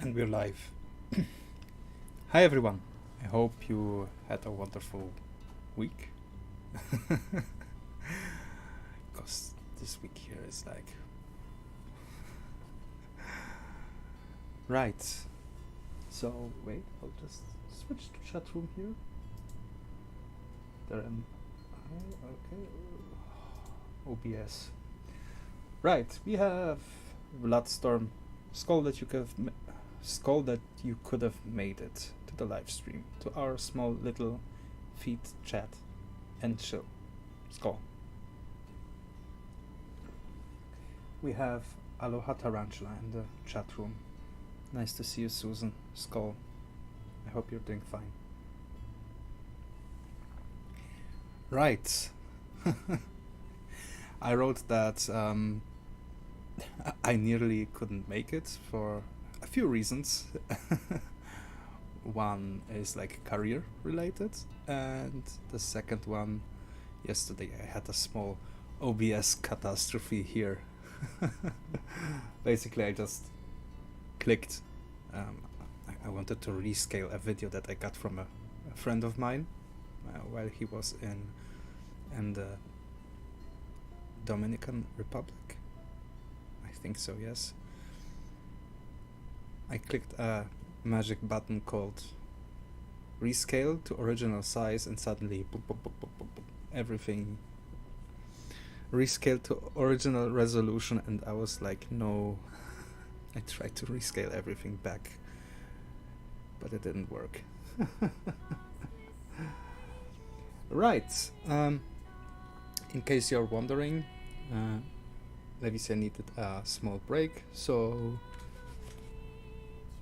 And we're live. Hi everyone. I hope you had a wonderful week. Because this week here is like... Right. So, wait, I'll just switch to chat room here. There am... Okay. OBS. Right, we have Bloodstorm. Skål that you could have made it to the live stream, to our small little feed chat and chill. Skål. We have Aloha Tarantula in the chat room. Nice to see you, Susan. Skål. I hope you're doing fine. Right. I wrote that I nearly couldn't make it for a few reasons. One is like career related, and the second one, yesterday I had a small OBS catastrophe here. Basically, I just clicked. I wanted to rescale a video that I got from a friend of mine while he was in the Dominican Republic. I think so, yes. I clicked a magic button called rescale to original size, and suddenly boop, boop, boop, boop, boop, boop, everything rescaled to original resolution, and I was like, no. I tried to rescale everything back, but it didn't work. Right. In case you're wondering, Levisia needed a small break, so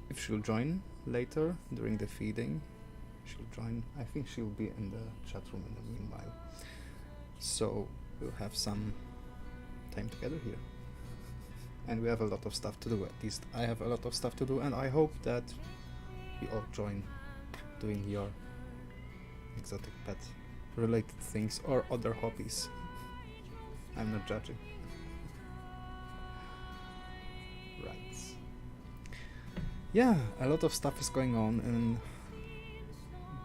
if she'll join later during the feeding, she'll join. I think she'll be in the chat room in the meanwhile. So we'll have some time together here. And we have a lot of stuff to do, at least I have a lot of stuff to do, and I hope that we all join doing your exotic pet related things or other hobbies. I'm not judging. Right. Yeah, a lot of stuff is going on in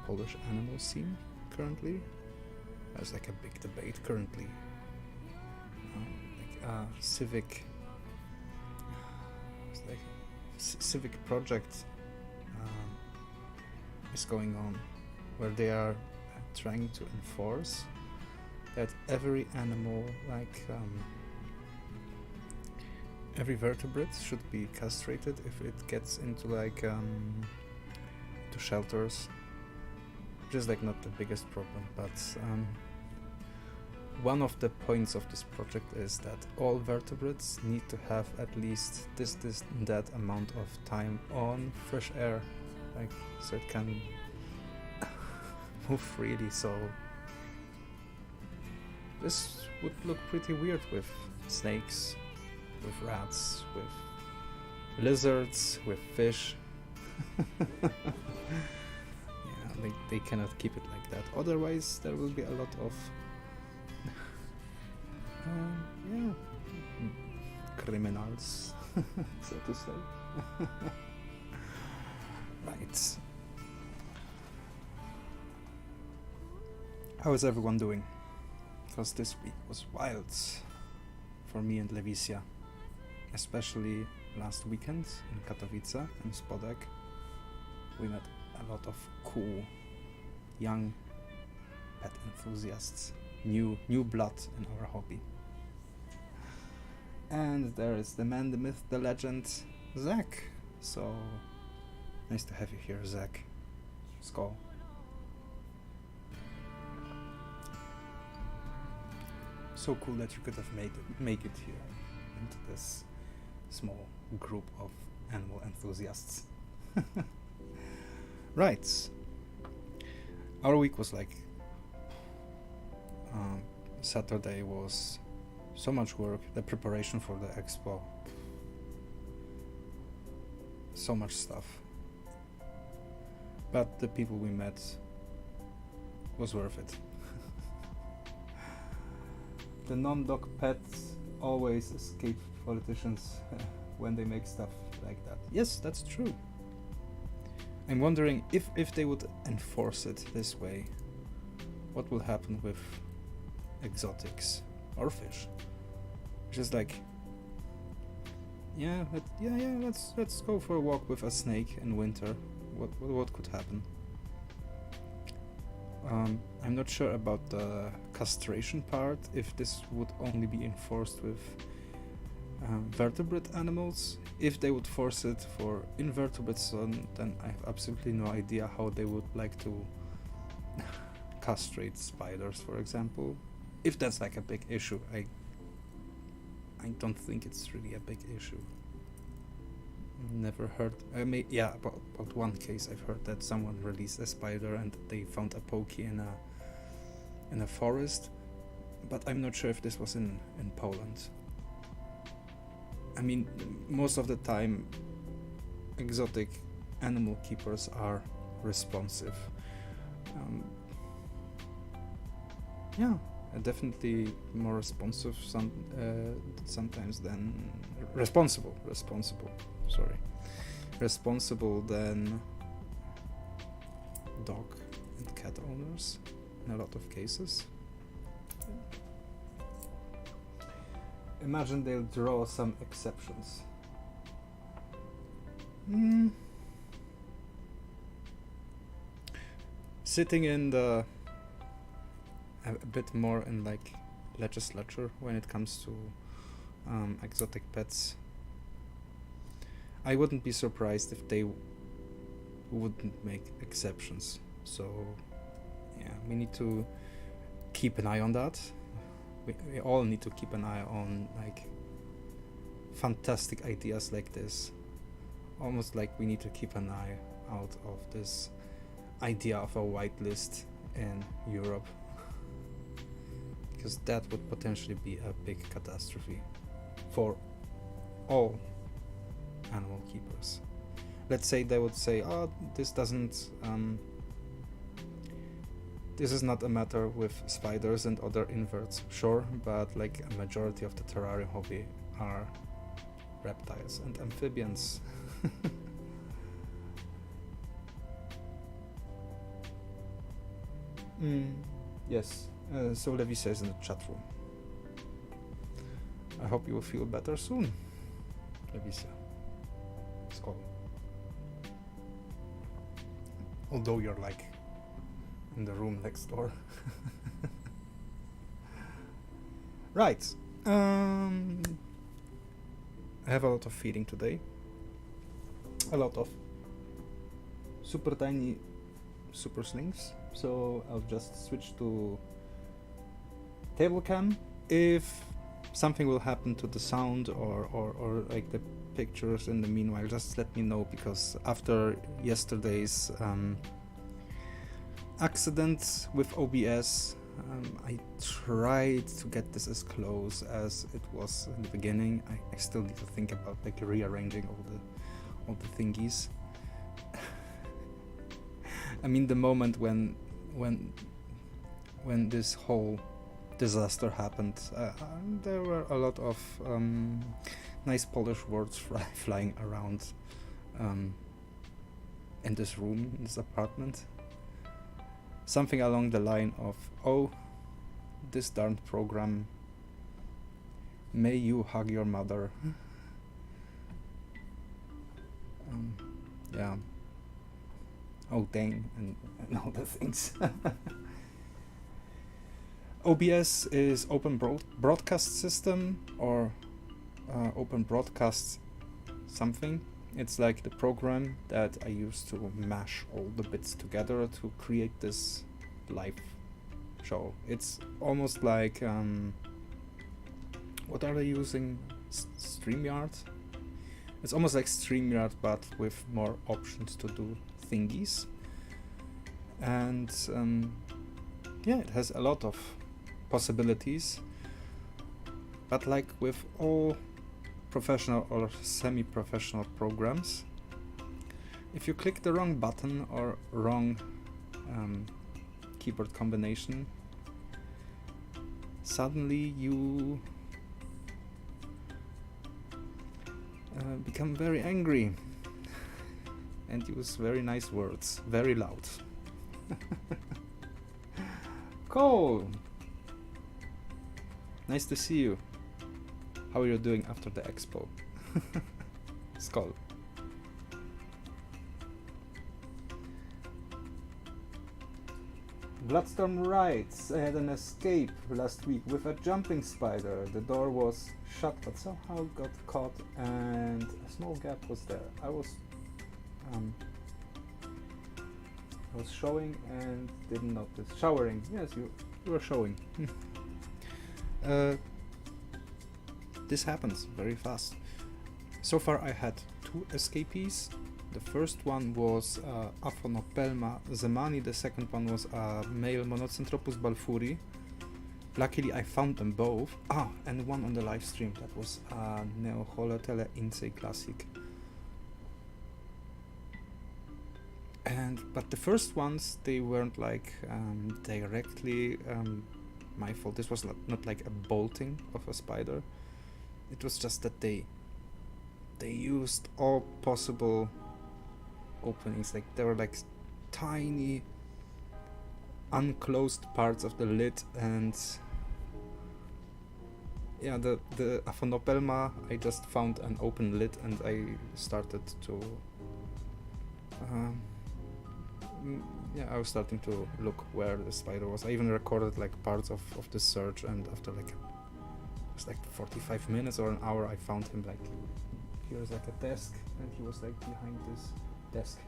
Polish animal scene currently. There's like a big debate currently. Civic project is going on where they are trying to enforce that every animal, like every vertebrate, should be castrated if it gets into like to shelters. Which is like not the biggest problem, but one of the points of this project is that all vertebrates need to have at least this and that amount of time on fresh air, like so it can move freely. So this would look pretty weird with snakes, with rats, with lizards, with fish. Yeah, they cannot keep it like that. Otherwise, there will be a lot of criminals, so to say. Right. How is everyone doing? Because this week was wild for me and Levisia, especially last weekend in Katowice and Spodek. We met a lot of cool young pet enthusiasts, new blood in our hobby. And there is the man, the myth, the legend, Zach. So nice to have you here, Zach. Skål. So cool that you could have make it here into this small group of animal enthusiasts. Right. Our week was like Saturday was so much work, the preparation for the expo, so much stuff, but the people we met was worth it. The non-dog pets always escape politicians when they make stuff like that. Yes, that's true. I'm wondering if they would enforce it this way, what will happen with exotics or fish? Just like, let's go for a walk with a snake in winter. What could happen? I'm not sure about the castration part, if this would only be enforced with vertebrate animals. If they would force it for invertebrates, then I have absolutely no idea how they would like to castrate spiders, for example. If that's like a big issue, I don't think it's really a big issue. Never heard. About one case I've heard that someone released a spider and they found a pokey in a forest, but I'm not sure if this was in Poland. I mean, most of the time exotic animal keepers are responsive. Definitely more responsive sometimes than responsible than dog and cat owners in a lot of cases. Imagine they'll draw some exceptions. Sitting in a bit more in like legislature when it comes to exotic pets, I wouldn't be surprised if they wouldn't make exceptions. So yeah, we need to keep an eye on that. We all need to keep an eye on like fantastic ideas like this. Almost like we need to keep an eye out of this idea of a whitelist in Europe, because that would potentially be a big catastrophe for all animal keepers. Let's say they would say, oh, this is not a matter with spiders and other inverts, sure, but like a majority of the terrarium hobby are reptiles and amphibians. Yes, so Levi says in the chat room. I hope you will feel better soon, Levisa. Skål. Although you're like in the room next door. Right. I have a lot of feeding today. A lot of super tiny super slings. So I'll just switch to table cam. If something will happen to the sound or like the pictures in the meanwhile, just let me know, because after yesterday's accident with OBS, I tried to get this as close as it was in the beginning. I still need to think about like rearranging all the thingies. I mean, the moment when this whole disaster happened, there were a lot of nice Polish words flying around in this room, in this apartment. Something along the line of, oh, this darn program, may you hug your mother. Yeah. Oh, dang, and all the things. OBS is Open Broadcast System, or Open Broadcast something. It's like the program that I use to mash all the bits together to create this live show. It's almost like, what are they using? StreamYard? It's almost like StreamYard, but with more options to do thingies. And yeah, it has a lot of possibilities. But like with all professional or semi-professional programs, if you click the wrong button or wrong keyboard combination, suddenly you become very angry and use very nice words, very loud. Skål! Nice to see you. How are you doing after the expo? Skål. Bloodstorm writes, I had an escape last week with a jumping spider. The door was shut but somehow got caught and a small gap was there. I was showing and didn't notice. Showering, yes, you were showing. This happens very fast. So far I had 2 escapees. The first one was Aphonopelma zemani, the second one was male Monocentropus balfouri. Luckily I found them both. And one on the live stream, that was Neoholotele insei classic. But the first ones, they weren't like directly my fault. This was not like a bolting of a spider. It was just that they used all possible openings. Like there were like tiny unclosed parts of the lid, and yeah, the Aphonopelma, I just found an open lid and I started to I was starting to look where the spider was. I even recorded like parts of the search, and after like it was like 45 minutes or an hour, I found him like here's like a desk, and he was like behind this desk.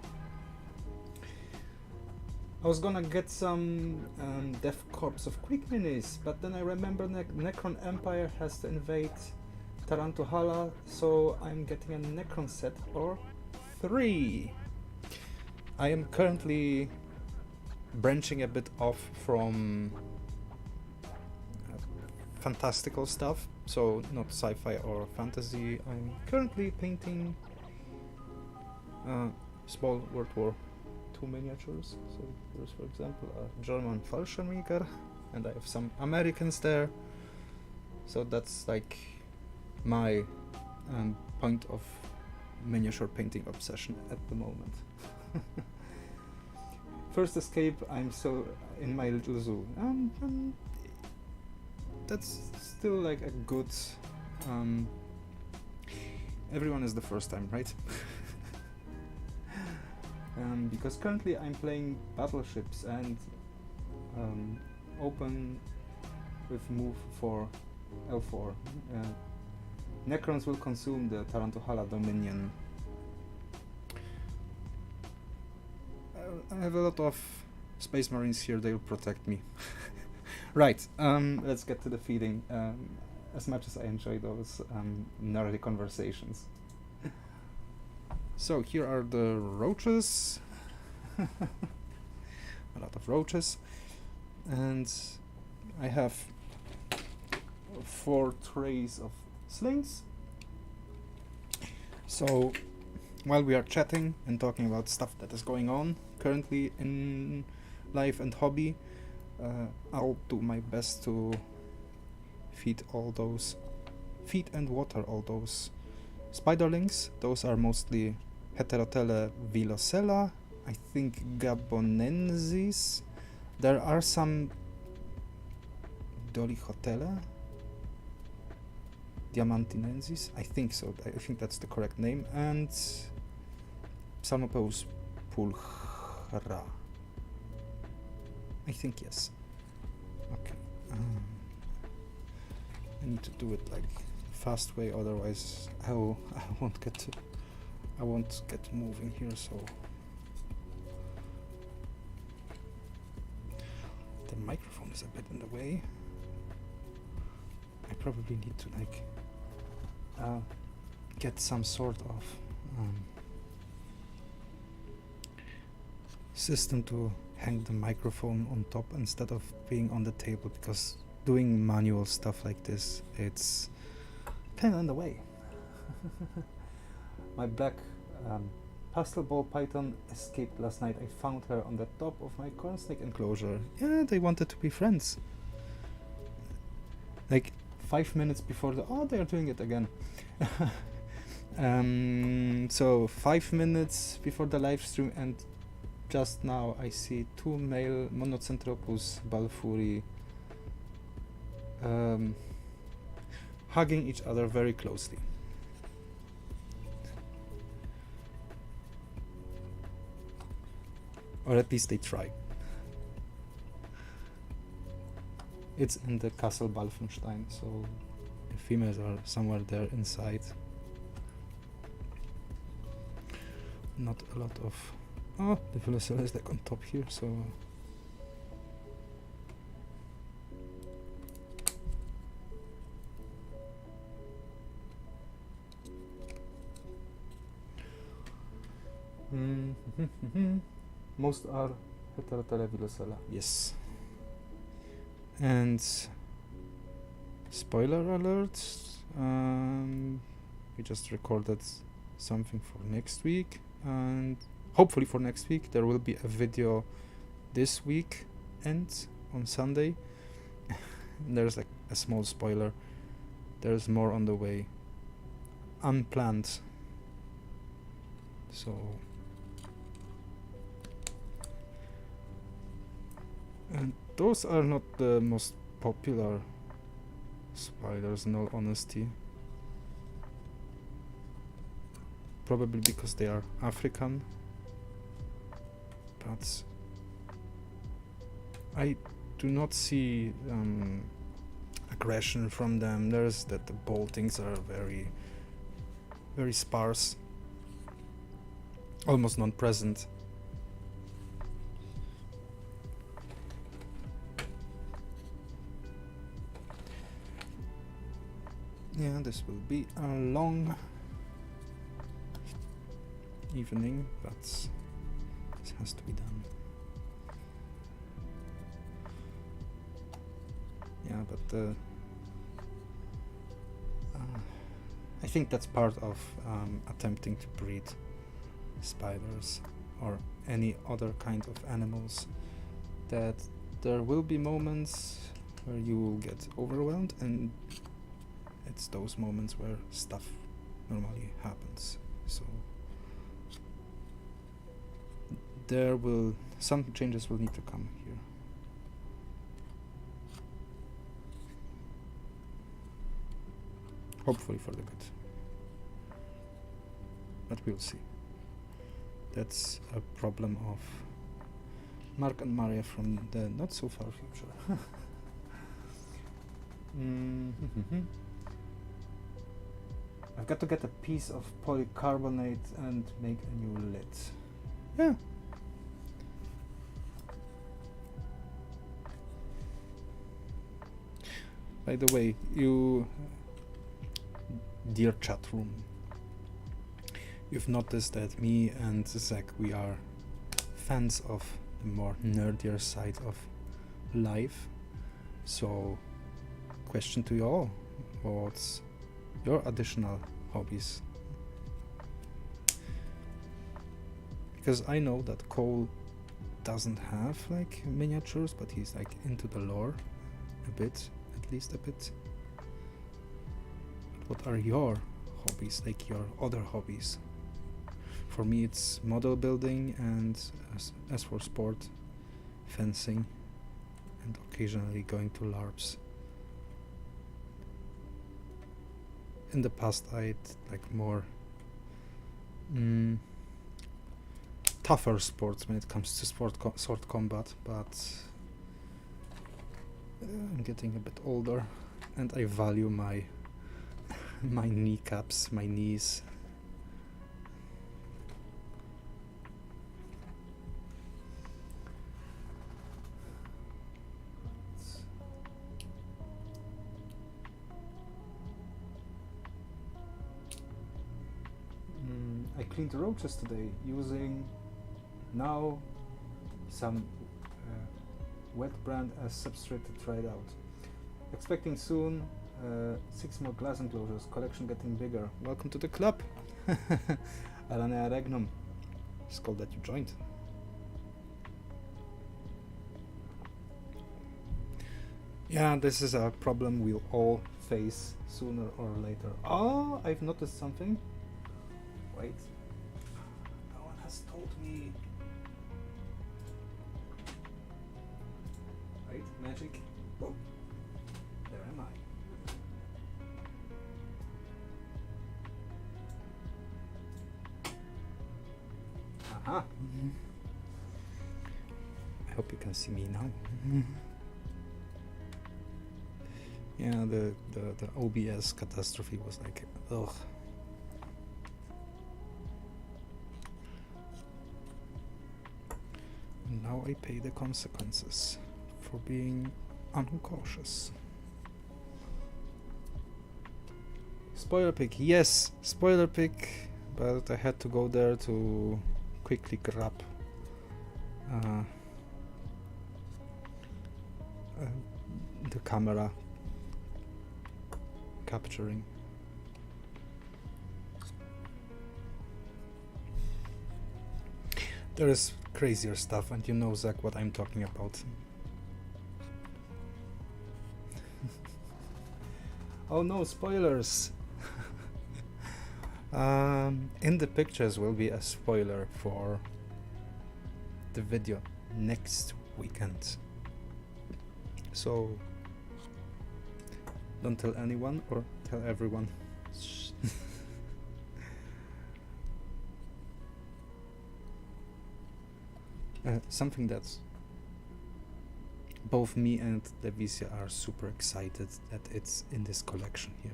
I was gonna get some Death Corps of Quick Minis, but then I remember Necron Empire has to invade Tarantula, so I'm getting a Necron set or 3. I am currently branching a bit off from fantastical stuff, so not sci-fi or fantasy. I'm currently painting small World War II miniatures. So there's, for example, a German Fallschirmjäger, and I have some Americans there. So that's like my point of miniature painting obsession at the moment. First escape, I'm so in my little zoo. That's still like a good... everyone is the first time, right? Because currently I'm playing battleships and open with move for L4. Necrons will consume the Tarantula Dominion. I have a lot of Space Marines here, they'll protect me. Right, let's get to the feeding. As much as I enjoy those nerdy conversations. So here are the roaches. A lot of roaches. And I have 4 trays of slings. So while we are chatting and talking about stuff that is going on currently in life and hobby, I'll do my best to feed and water all those spiderlings. Those are mostly Heterotele vilocella, I think Gabonensis. There are some Dolichotele, Diamantinensis, I think so, I think that's the correct name, and Psalmopeus pulchra. I think yes. Okay. I need to do it like fast way, otherwise I won't get moving here. So the microphone is a bit in the way. I probably need to like get some sort of system to hang the microphone on top instead of being on the table, because doing manual stuff like this, it's kind of in the way. My black pastel ball python escaped last night. I found her on the top of my corn snake enclosure. Yeah, they wanted to be friends. Like 5 minutes before they're doing it again. So 5 minutes before the live stream, and just now I see 2 male Monocentropus balfouri hugging each other very closely. Or at least they try. It's in the Castle Balfenstein, so the females are somewhere there inside. Not a lot of... Oh, the Velocella is like on top here, so... Most are Heterotele Velocella, yes. And spoiler alert, we just recorded something for next week, and hopefully for next week there will be a video this week and on Sunday. There's like a small spoiler, there's more on the way, unplanned, so and those are not the most popular spiders, in all honesty. Probably because they are African. But I do not see aggression from them. There's that the boltings are very, very sparse, almost non-present. Yeah, this will be a long evening, but this has to be done. Yeah, but I think that's part of attempting to breed spiders or any other kind of animals, that there will be moments where you will get overwhelmed, and it's those moments where stuff normally happens. So some changes will need to come here. Hopefully for the good. But we'll see. That's a problem of Mark and Maria from the not so far future. I've got to get a piece of polycarbonate and make a new lid. Yeah. By the way, you, dear chat room, you've noticed that me and Zach, we are fans of the more nerdier side of life. So, question to you all, what's your additional hobbies? Because I know that Skål doesn't have like miniatures, but he's like into the lore a bit, at least a bit. But what are your hobbies, like your other hobbies? For me it's model building, and as for sport, fencing, and occasionally going to LARPs. In the past I'd like more tougher sports when it comes to sword combat, but I'm getting a bit older and I value my kneecaps, my knees. I cleaned the roaches today using now some wet brand as substrate to try it out. Expecting soon 6 more glass enclosures, collection getting bigger. Welcome to the club. Aranea regnum. Skål that you joined. Yeah, this is a problem we'll all face sooner or later. Oh, I've noticed something. Wait. No one has told me. Wait, magic. Oh, there am I. Aha. I hope you can see me now. Yeah, the OBS catastrophe was like, ugh. And now I pay the consequences for being uncautious. Spoiler pick, yes, spoiler pick, but I had to go there to quickly grab the camera capturing. There is crazier stuff, and you know, Zach, what I'm talking about. Oh no, spoilers! In the pictures will be a spoiler for the video next weekend. So don't tell anyone or tell everyone. Something that's both me and Levicia are super excited that it's in this collection here.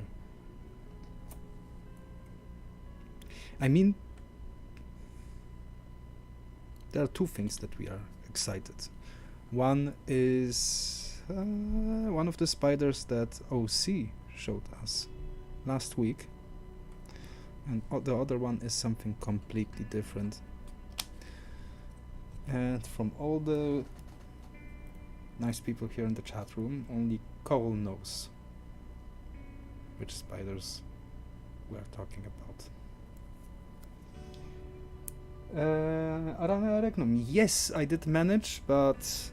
I mean, there are two things that we are excited. One is one of the spiders that OC showed us last week, and the other one is something completely different. And from all the nice people here in the chat room, only Cole knows which spiders we're talking about. Arana Regnum, yes, I did manage, but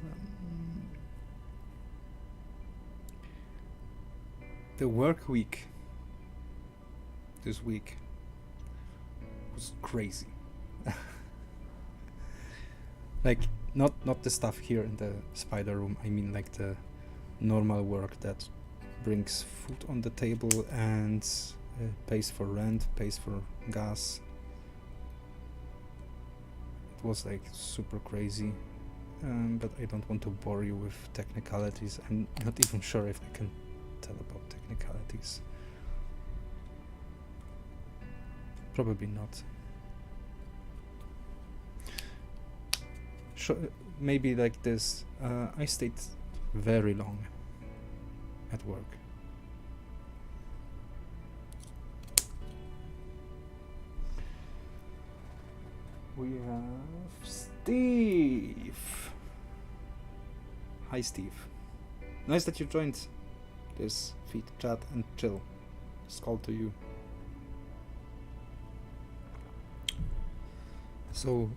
the work week this week was crazy. Like, not the stuff here in the spider room, I mean like the normal work that brings food on the table and pays for rent, pays for gas. It was like super crazy, but I don't want to bore you with technicalities. I'm not even sure if I can tell about technicalities. Probably not. Maybe like this, I stayed very long at work. We have Steve. Hi Steve. Nice that you joined this feed chat and chill. Skål to you. So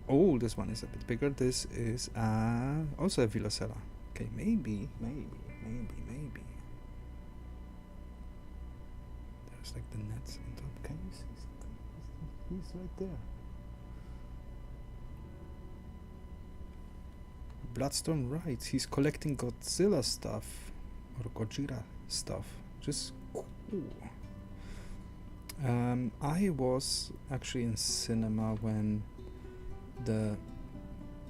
oh, this one is a bit bigger. This is also a Vilocera. Okay, maybe. There's like the nets on top. Can you see something? He's right there. Bloodstone, right? He's collecting Godzilla stuff or Gojira stuff. Just cool. I was actually in cinema when the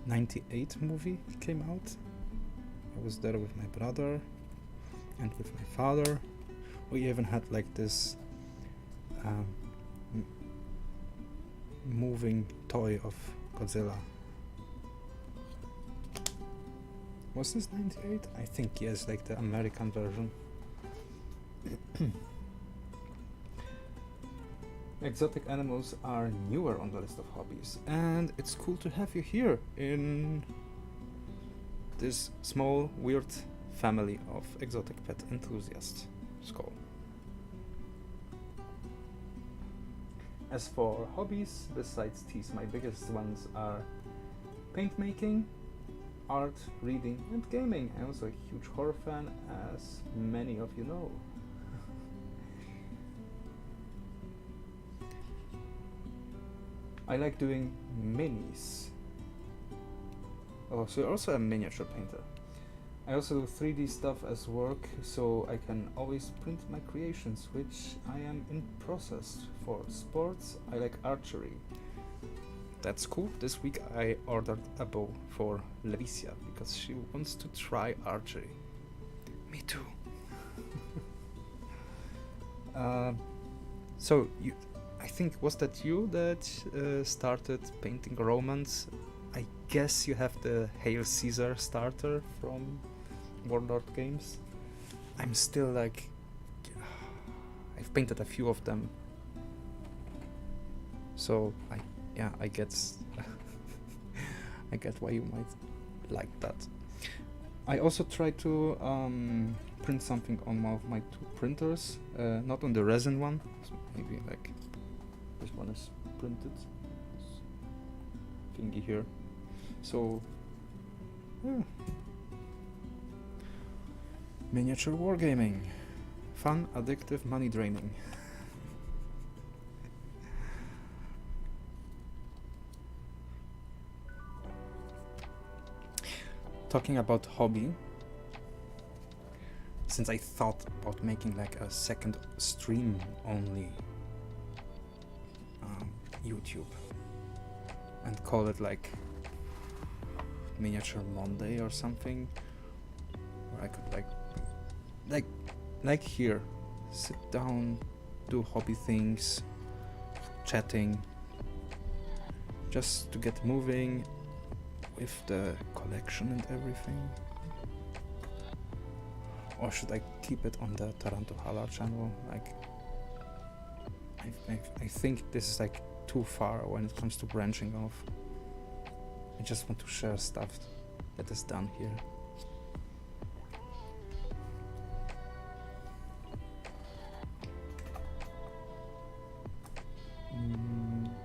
98 movie came out. I was there with my brother and with my father. We even had like this moving toy of Godzilla. Was this 98? I think yes, like the American version. Exotic animals are newer on the list of hobbies, and it's cool to have you here in this small, weird family of exotic pet enthusiasts. Skål. As for hobbies, besides these, my biggest ones are paint making, art, reading, and gaming. I'm also a huge horror fan, as many of you know. I like doing minis. Oh, so you're also a miniature painter. I also do 3D stuff as work, so I can always print my creations, which I am in process. For sports, I like archery. That's cool. This week I ordered a bow for Levicia because she wants to try archery. Me too. So you, I think, was that you that started painting Romans? I guess you have the Hail Caesar starter from Warlord Games. I'm still like, I've painted a few of them, so I get I get why you might like that. I also tried to print something on one of my two printers, not on the resin one. So maybe like this one is printed, this thingy here. So yeah. Miniature wargaming. Fun, addictive, money draining. Talking about hobby, since I thought about making like a second stream only YouTube and call it like Miniature Monday or something, where I could like here, sit down, do hobby things, chatting, just to get moving with the collection and everything. Or should I keep it on the Tarantula channel? Like, I think this is like too far when it comes to branching off. I just want to share stuff that is done here.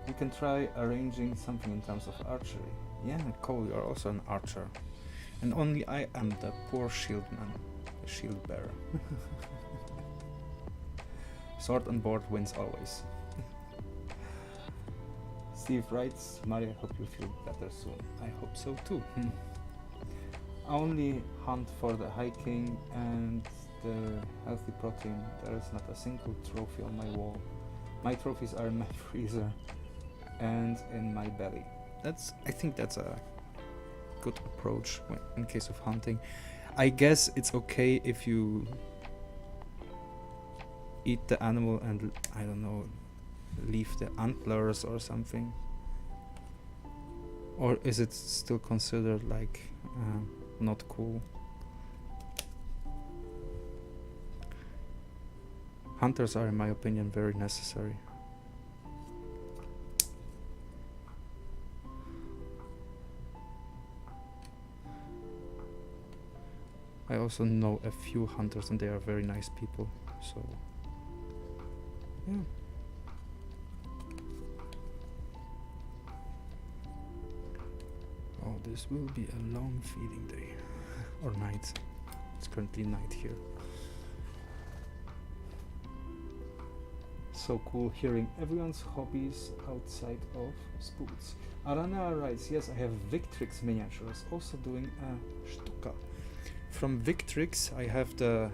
We can try arranging something in terms of archery. Yeah, Cole, you're also an archer. And only I am the poor shieldman, the shield bearer. Sword on board wins always. Steve writes, Maria, I hope you feel better soon. I hope so too. I only hunt for the hiking and the healthy protein. There is not a single trophy on my wall. My trophies are in my freezer and in my belly. I think that's a good approach in case of hunting. I guess it's okay if you eat the animal and, I don't know, leave the antlers or something. Or is it still considered like not cool? Hunters are, in my opinion, very necessary. I also know a few hunters and they are very nice people, so yeah. Oh, this will be a long feeding day. Or night. It's currently night here. So cool hearing everyone's hobbies outside of sports. Arana writes, yes, I have Victrix miniatures, also doing a Stuka. From Victrix I have the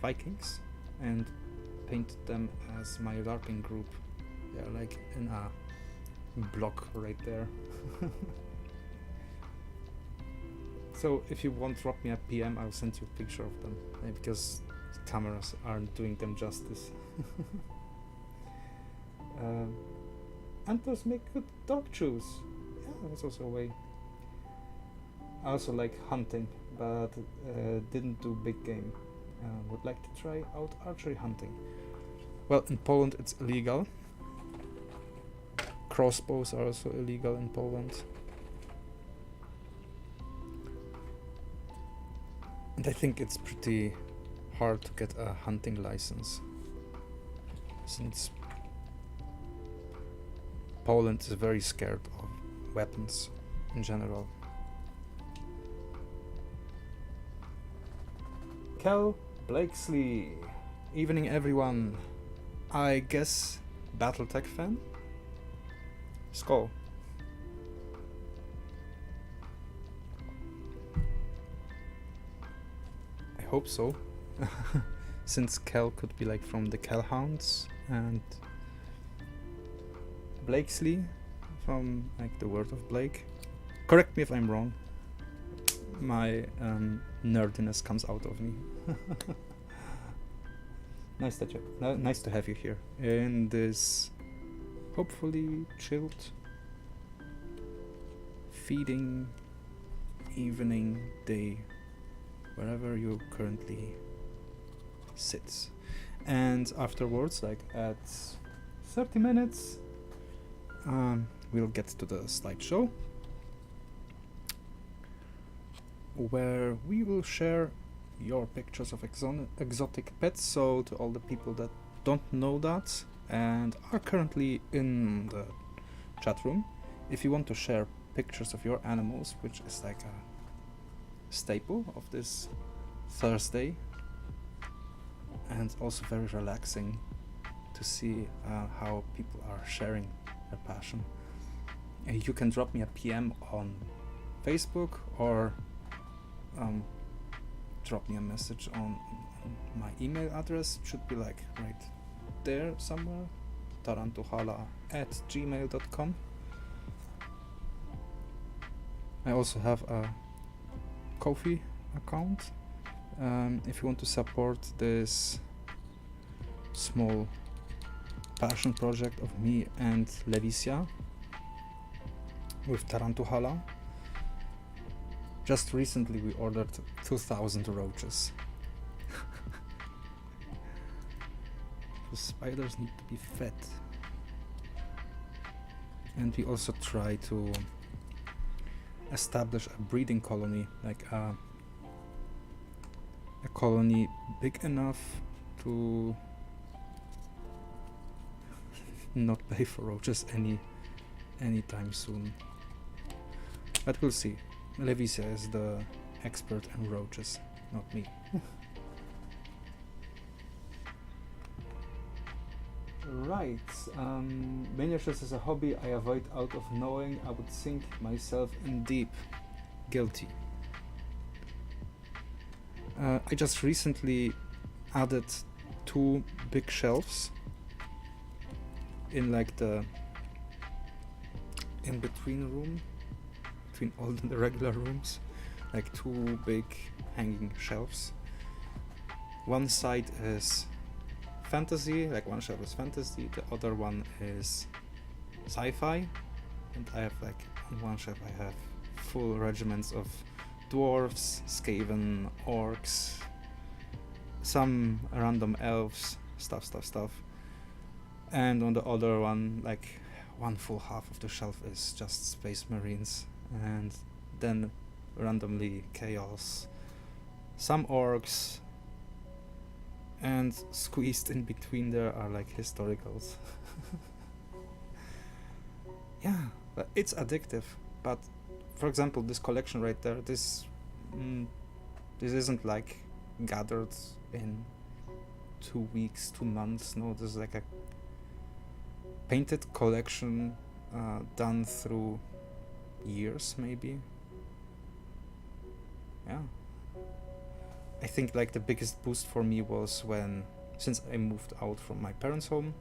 Vikings and painted them as my LARPing group. They're like in a block right there. So if you want, drop me a PM, I'll send you a picture of them, because cameras aren't doing them justice. Antlers make good dog chews. Yeah, that's also a way. I also like hunting, but didn't do big game. Would like to try out archery hunting. Well, in Poland it's illegal. Crossbows are also illegal in Poland. And I think it's pretty hard to get a hunting license, since Poland is very scared of weapons in general. Cal Blakesley, evening everyone. I guess Battletech fan. Skål. I hope so. Since Kel could be like from the Kelhounds and Blakesley from like the word of Blake. Correct me if I'm wrong. My nerdiness comes out of me. Nice to have you here in this hopefully chilled feeding evening day wherever you currently sit. And afterwards, like at 30 minutes, we'll get to the slideshow where we will share your pictures of exotic pets. So to all the people that don't know that and are currently in the chat room, if you want to share pictures of your animals, which is like a staple of this Thursday and also very relaxing to see how people are sharing their passion, you can drop me a PM on Facebook or drop me a message on my email address. It should be like right there somewhere, tarantula@gmail.com. I also have a Ko-fi account if you want to support this small passion project of me and Levicia with Tarantula. Just recently we ordered 2,000 roaches. The spiders need to be fed. And we also try to establish a breeding colony, like a colony big enough to not pay for roaches anytime soon. But we'll see. Levicia is the expert in roaches, not me. Right. Miniatures is a hobby I avoid out of knowing. I would sink myself in deep. Guilty. I just recently added 2 big shelves in like the in-between room between all the regular rooms, like 2 big hanging shelves. One side is fantasy, like one shelf is fantasy, the other one is sci-fi, and I have like on one shelf I have full regiments of dwarves, skaven, orcs, some random elves, stuff, and on the other one, like one full half of the shelf is just space marines, and then randomly chaos, some orcs, and squeezed in between there are like historicals. Yeah, but it's addictive. But for example, this collection right there, this isn't like gathered in 2 weeks, 2 months. No, this is like a painted collection done through years, maybe. Yeah. I think like the biggest boost for me was since I moved out from my parents' home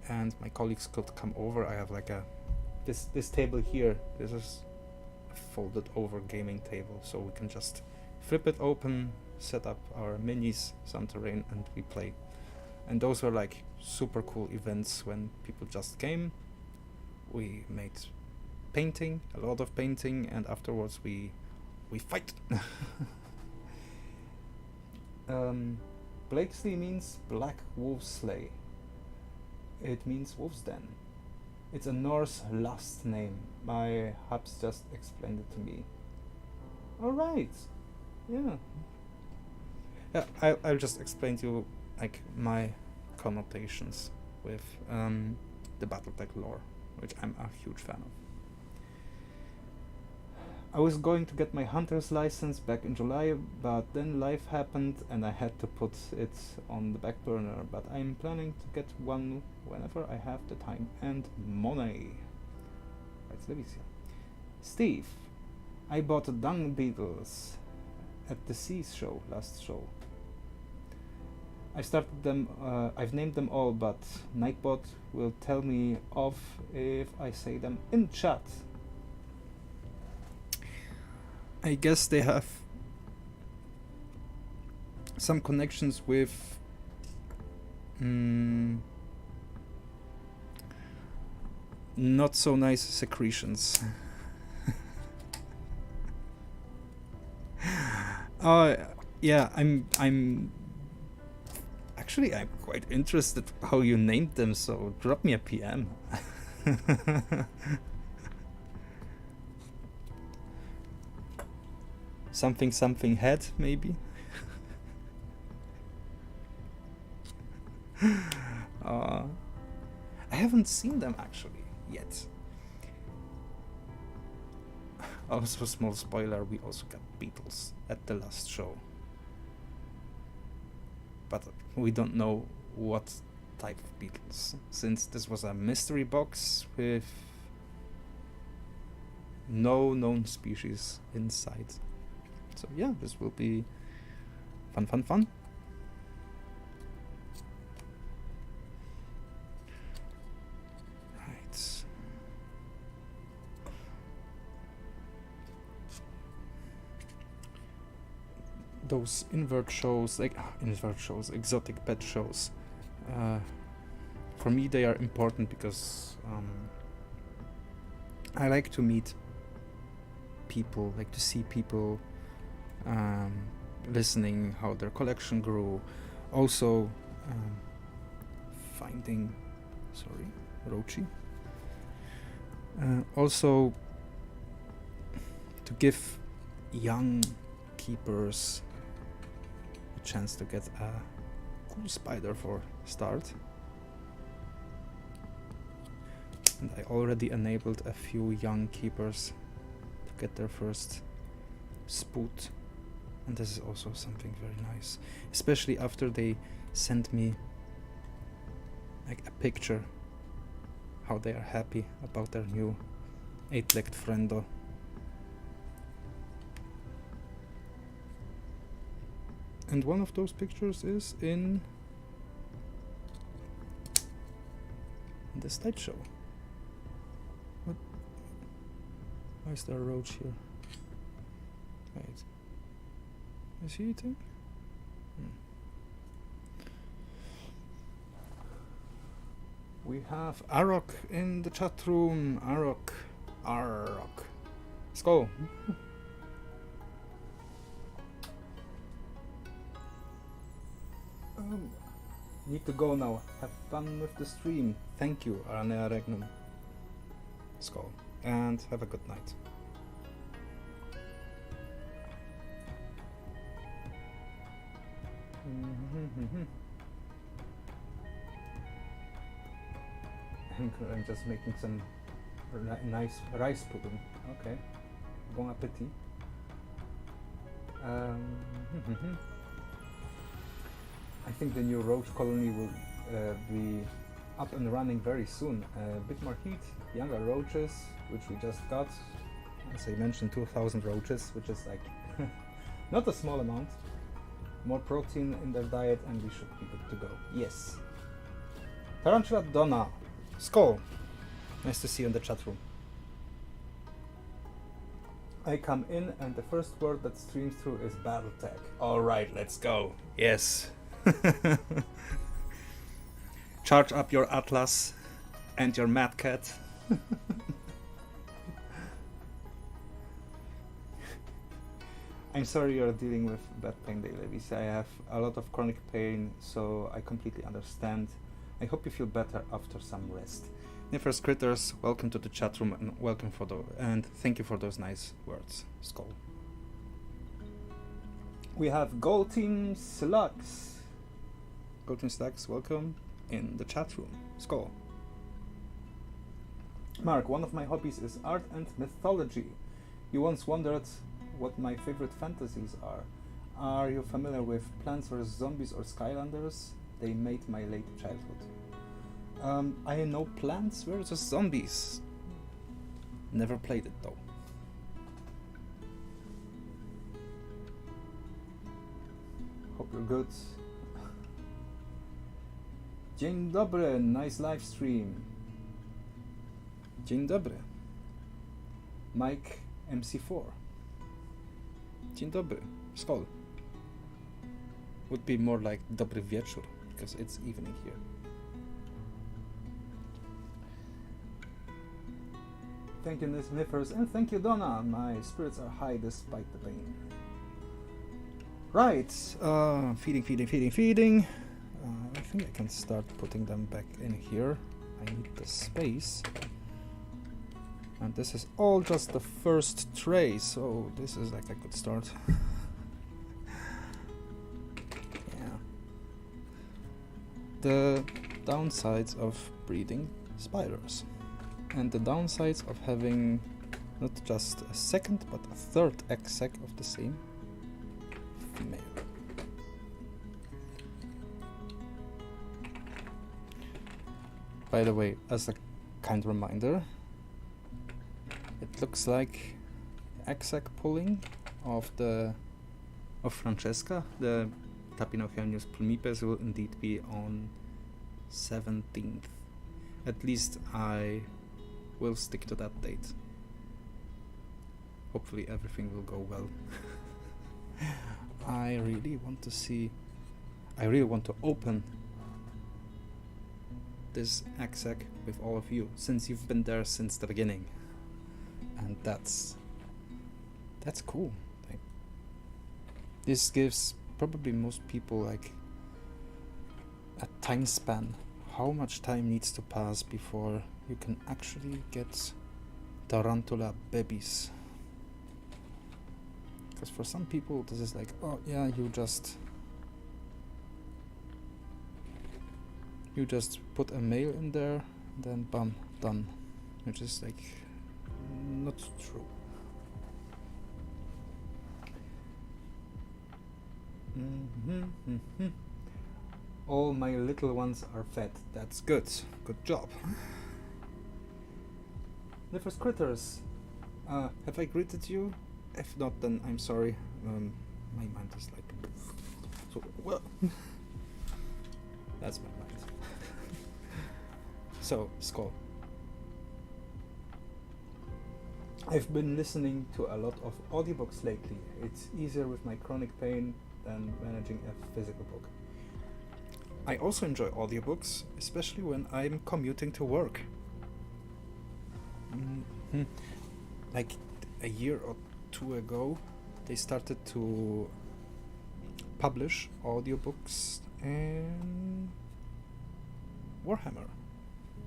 and my colleagues could come over. I have like this table here. This is a folded over gaming table, so we can just flip it open, set up our minis, some terrain, and we play. And those were like super cool events when people just came. We made painting, a lot of painting, and afterwards we fight. Blakesley means Black Wolf Slay. It means wolf's den. It's a Norse last name. My hubs just explained it to me. Alright. Yeah. Yeah, I'll just explain to you like my connotations with the Battletech lore, which I'm a huge fan of. I was going to get my hunter's license back in July, but then life happened and I had to put it on the back burner, but I'm planning to get one whenever I have the time and money. writes Levisia. Steve, I bought dung beetles at the Seas show, last show. I started them, I've named them all, but Nightbot will tell me off if I say them in chat. I guess they have some connections with not so nice secretions. Yeah, I'm quite interested how you named them, so drop me a PM. something head, maybe. I haven't seen them actually yet. Also, small spoiler, we also got beetles at the last show. But we don't know what type of beetles, since this was a mystery box with no known species inside. So yeah, this will be fun. Those exotic pet shows, for me they are important because I like to meet people, like to see people listening how their collection grew, also finding roachy, also to give young keepers a chance to get a cool spider for start. And I already enabled a few young keepers to get their first spoot, and this is also something very nice, especially after they sent me like a picture how they are happy about their new 8-legged friendo. And one of those pictures is in the slideshow. What? Why is there a roach here? Wait. Is he eating? We have Arok in the chat room. Arok. Skål. Need to go now. Have fun with the stream. Thank you, Aranea Regnum. Skål. And have a good night. I'm just making some nice rice pudding. Okay. Bon appetit. I think the new roach colony will be up and running very soon. A bit more heat, younger roaches, which we just got. As I mentioned, 2,000 roaches, which is like not a small amount. More protein in their diet, and we should be good to go. Yes. Tarantula Donna. Skål. Nice to see you in the chat room. I come in, and the first word that streams through is Battletech. Alright, let's go. Yes. Charge up your Atlas and your Mad Cat. I'm sorry you're dealing with back pain daily, Levisia. I have a lot of chronic pain, so I completely understand. I hope you feel better after some rest. Nifers Critters, welcome to the chat room and welcome and thank you for those nice words. Skål. We have Gold Team Slugs. Gold Team Slugs, welcome in the chat room. Skål. Mark, one of my hobbies is art and mythology. You once wondered what my favorite fantasies are. Are you familiar with Plants vs. Zombies or Skylanders? They made my late childhood. I know Plants vs. Zombies. Never played it though. Hope you're good. Dzień dobry, nice live stream. Dzień dobry. Mike MC4. Dzień dobry. Skål. Would be more like dobry wieczór because it's evening here. Thank you, Sniffers, and thank you, Donna. My spirits are high despite the pain. Right, feeding. I think I can start putting them back in here. I need the space. And this is all just the first tray, so this is like a good start. Yeah. The downsides of breeding spiders. And the downsides of having not just a second but a third egg sac of the same female. By the way, as a kind reminder, it looks like egg sac pulling of Francesca, the Tapinochelnius plumipes, will indeed be on 17th. At least I will stick to that date. Hopefully everything will go well. I really want to open this egg sac with all of you, since you've been there since the beginning. And that's cool. Like, this gives probably most people like a time span. How much time needs to pass before you can actually get tarantula babies? Because for some people this is like, oh yeah, you just put a male in there, then bam, done. Which is like not true. All my little ones are fed. That's good. Good job. The first critters. Have I greeted you? If not, then I'm sorry. My mind is like so well. That's my mind. So, Skål. I've been listening to a lot of audiobooks lately. It's easier with my chronic pain than managing a physical book. I also enjoy audiobooks, especially when I'm commuting to work. Like a year or two ago, they started to publish audiobooks in Warhammer.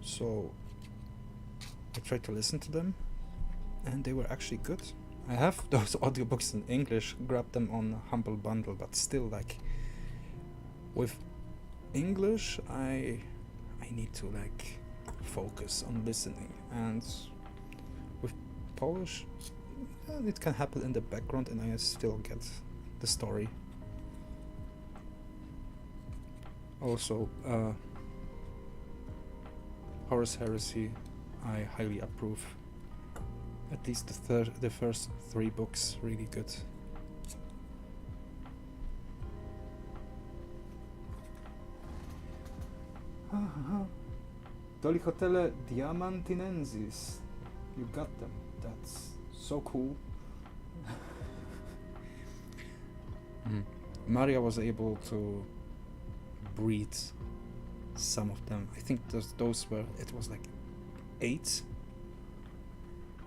So I tried to listen to them, and they were actually good. I have those audiobooks in English, grabbed them on Humble Bundle, but still, like, with English I need to like focus on listening, and with Polish it can happen in the background and I still get the story. Also, Horus Heresy, I highly approve. At least the first 3 books, really good. Dolichotele diamantinensis. You got them. That's so cool. Maria was able to breed some of them. I think those were, it was like 8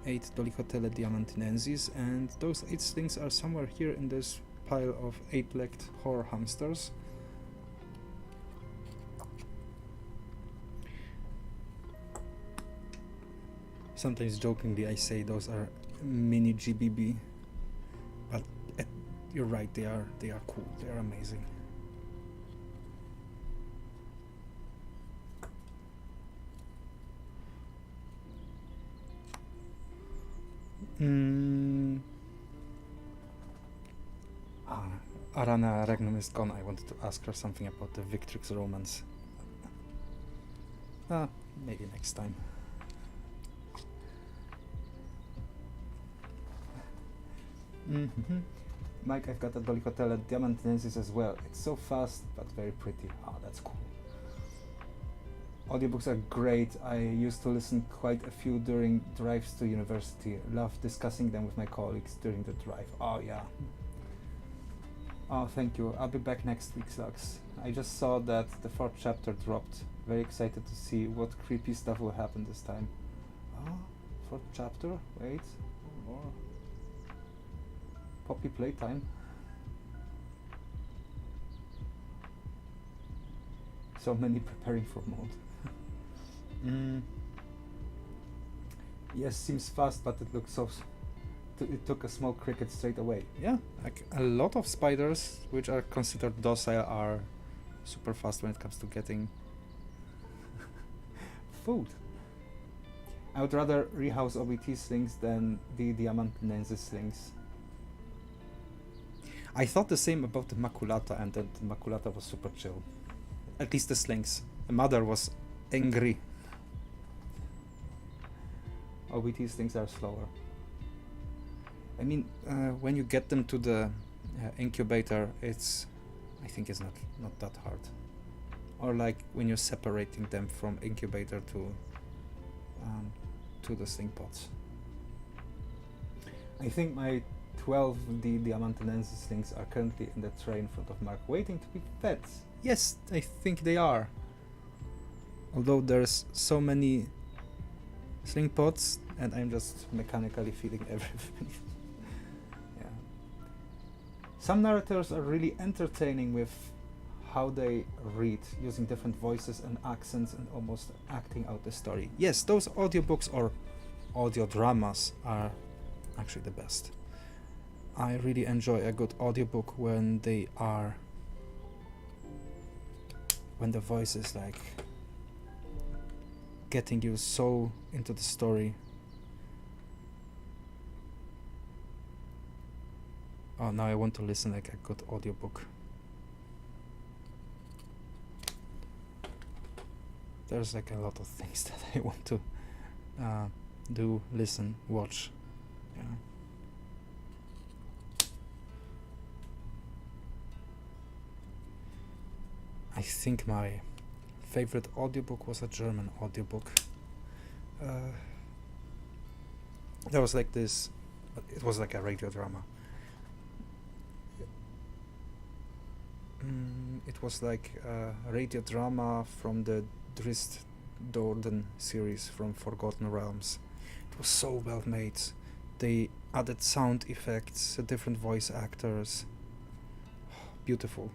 Dolichotele diamantinensis, and those 8 things are somewhere here in this pile of 8-legged horror hamsters. Sometimes jokingly I say those are mini GBB, but you're right, they are cool, they are amazing. Arana Regnum is gone. I wanted to ask her something about the Victrix romance. Maybe next time. Mm-hmm. Mike, I've got a Dolicotella Diamantensis as well. It's so fast, but very pretty. Oh, that's cool. Audiobooks are great. I used to listen quite a few during drives to university. Love discussing them with my colleagues during the drive. Oh, yeah. Oh, thank you. I'll be back next week, Lux. I just saw that the 4th chapter dropped. Very excited to see what creepy stuff will happen this time. Oh, 4th chapter? Wait. More. Poppy playtime. So many preparing for mode. Yes, seems fast, but it looks so... It took a small cricket straight away. Yeah, like a lot of spiders, which are considered docile, are super fast when it comes to getting food. I would rather rehouse OBT slings than the Diamantinensis slings. I thought the same about the Maculata, and that the Maculata was super chill. At least the slings. The mother was angry. OBT slings are slower. I mean, when you get them to the incubator, I think it's not that hard. Or like when you're separating them from incubator to the sling pots. I think my 12 Diamantinensis slings are currently in the tray in front of Mark, waiting to be fed. Yes, I think they are. Although there's so many sling pots, and I'm just mechanically feeding everything. Yeah. Some narrators are really entertaining with how they read, using different voices and accents and almost acting out the story. Yes, those audiobooks or audio dramas are actually the best. I really enjoy a good audiobook when the voice is like getting you so into the story. Oh, now I want to listen like a good audiobook. There's like a lot of things that I want to do, listen, watch. Yeah. I think my favorite audiobook was a German audiobook. There was like this, it was like a radio drama. It was like a radio drama from the Drizzt Do'Urden series from Forgotten Realms. It was so well made. They added sound effects, different voice actors. Beautiful.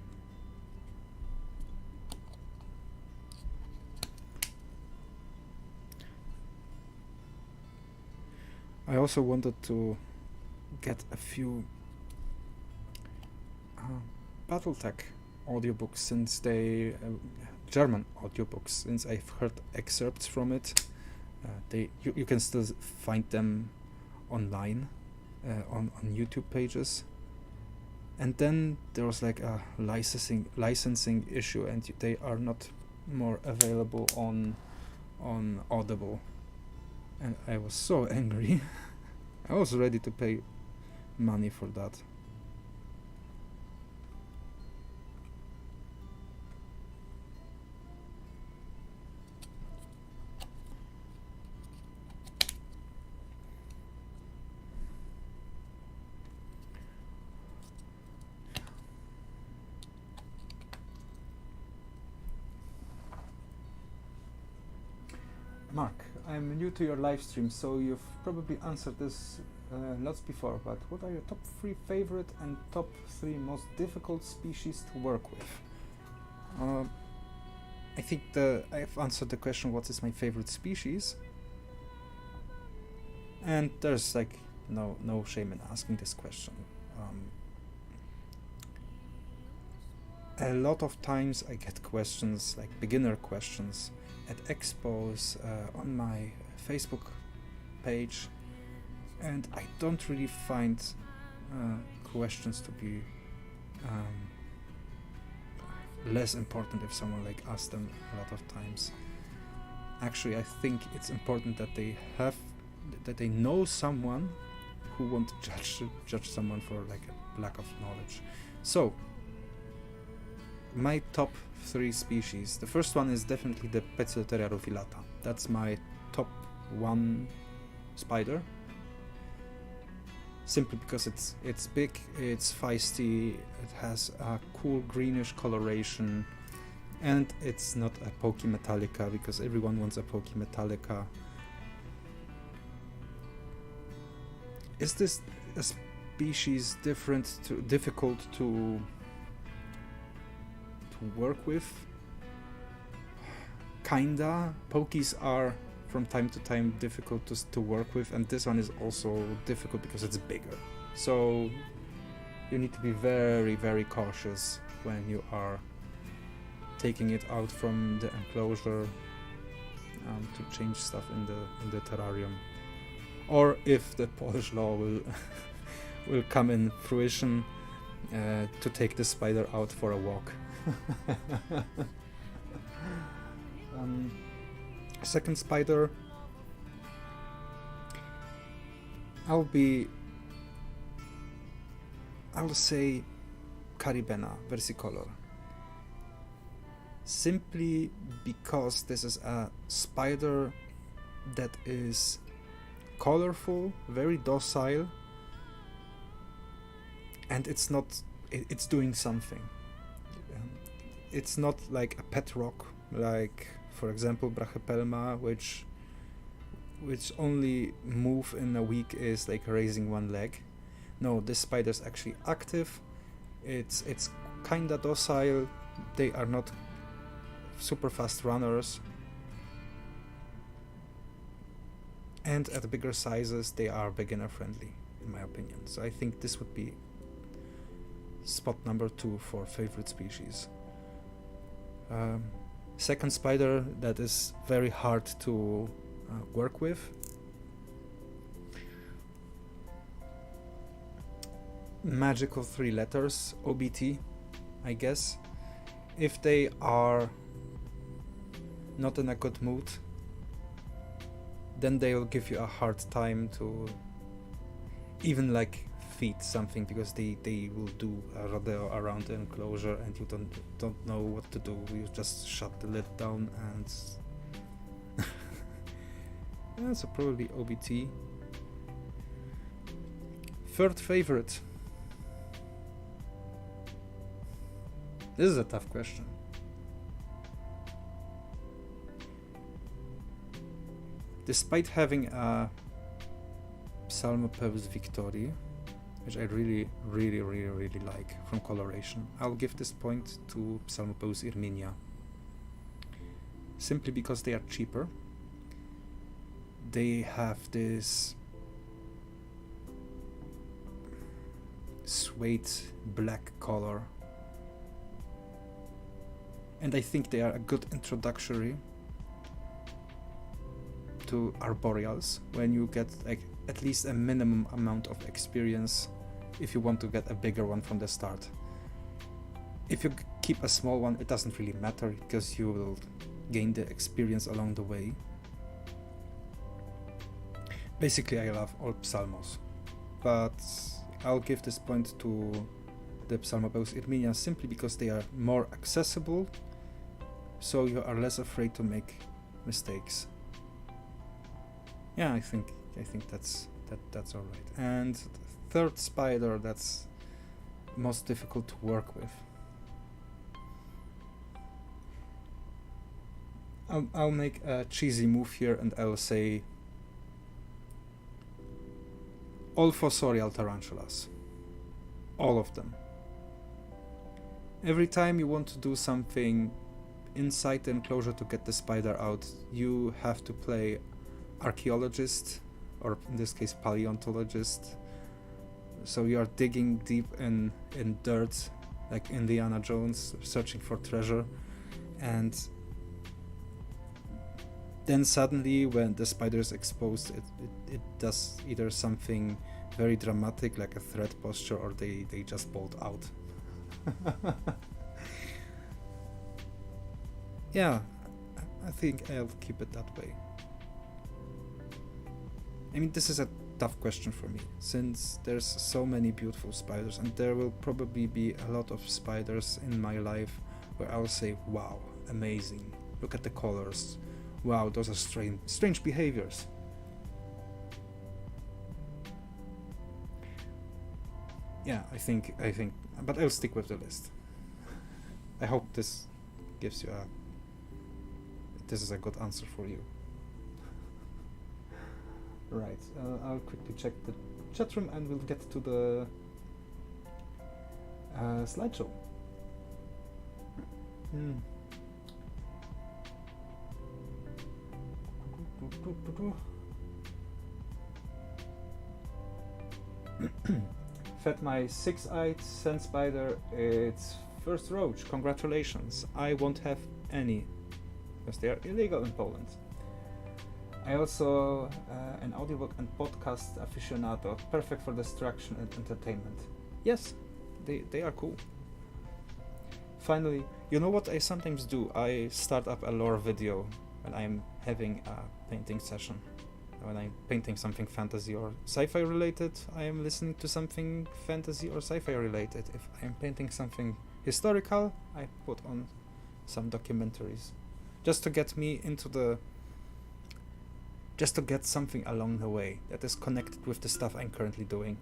I also wanted to get a few Battletech audiobooks, since they German audiobooks, since I've heard excerpts from it. You can still find them online on YouTube pages. And then there was like a licensing issue, and they are not more available on Audible. And I was so angry. I was ready to pay money for that. Mark, I'm new to your live stream, so you've probably answered this lots before, but what are your top 3 favorite and top 3 most difficult species to work with? I think I've answered the question, what is my favorite species? And there's like no shame in asking this question. A lot of times I get questions, like beginner questions, at expos on my Facebook page, and I don't really find questions to be less important if someone like asks them a lot of times. Actually, I think it's important that they know someone who want to judge someone for like a lack of knowledge. So my top 3 species. The first one is definitely the Pecilteria rufilata. That's my top 1 spider. Simply because it's big, it's feisty, it has a cool greenish coloration, and it's not a Pokemetallica, because everyone wants a Pokemetallica. Is this a species difficult to work with? Kinda. Pokies are from time to time difficult to work with, and this one is also difficult because it's bigger. So you need to be very, very cautious when you are taking it out from the enclosure to change stuff in the terrarium. Or if the Polish law will come in fruition, to take the spider out for a walk. Second spider, I'll say Caribena versicolor, simply because this is a spider that is colorful, very docile, and it's doing something. It's not like a pet rock, like for example Brachypelma, which only move in a week is like raising one leg. No, this spider's actually active. It's kinda docile. They are not super fast runners, and at bigger sizes they are beginner friendly, in my opinion. So I think this would be spot number 2 for favorite species. Second spider that is very hard to work with, magical 3 letters, OBT, I guess. If they are not in a good mood, then they will give you a hard time to even like feed something, because they will do a rodeo around the enclosure and you don't know what to do. You just shut the lid down and yeah, so probably OBT. Third favorite. This is a tough question. Despite having a Psalmopeus victori, which I really like from coloration, I'll give this point to Psalmopeus irminia. Simply because they are cheaper. They have this suede black color, and I think they are a good introductory to arboreals when you get like at least a minimum amount of experience, if you want to get a bigger one from the start. If you keep a small one, it doesn't really matter, because you will gain the experience along the way. Basically, I love all psalmos, but I'll give this point to the Psalmopeus irminia simply because they are more accessible, so you are less afraid to make mistakes. Yeah, I think that's all right. And third spider that's most difficult to work with. I'll make a cheesy move here and I'll say all fossorial tarantulas. All of them. Every time you want to do something inside the enclosure to get the spider out, you have to play archaeologist, or in this case paleontologist. So you are digging deep in dirt, like Indiana Jones, searching for treasure, and then suddenly when the spider is exposed, it does either something very dramatic like a threat posture, or they just bolt out. Yeah, I think I'll keep it that way. I mean, this is a tough question for me, since there's so many beautiful spiders, and there will probably be a lot of spiders in my life where I'll say, wow, amazing, look at the colors, wow, those are strange behaviors. Yeah, I think, but I'll stick with the list. I hope this gives you this is a good answer for you. Right, I'll quickly check the chat room and we'll get to the slideshow. Fed my six-eyed sand spider its first roach. Congratulations. I won't have any because they are illegal in Poland. I also an audiobook and podcast aficionado, perfect for distraction and entertainment. Yes, they are cool. Finally, you know what I sometimes do? I start up a lore video when I'm having a painting session. When I'm painting something fantasy or sci-fi related, I am listening to something fantasy or sci-fi related. If I'm painting something historical, I put on some documentaries. Just to get me into just to get something along the way that is connected with the stuff I'm currently doing.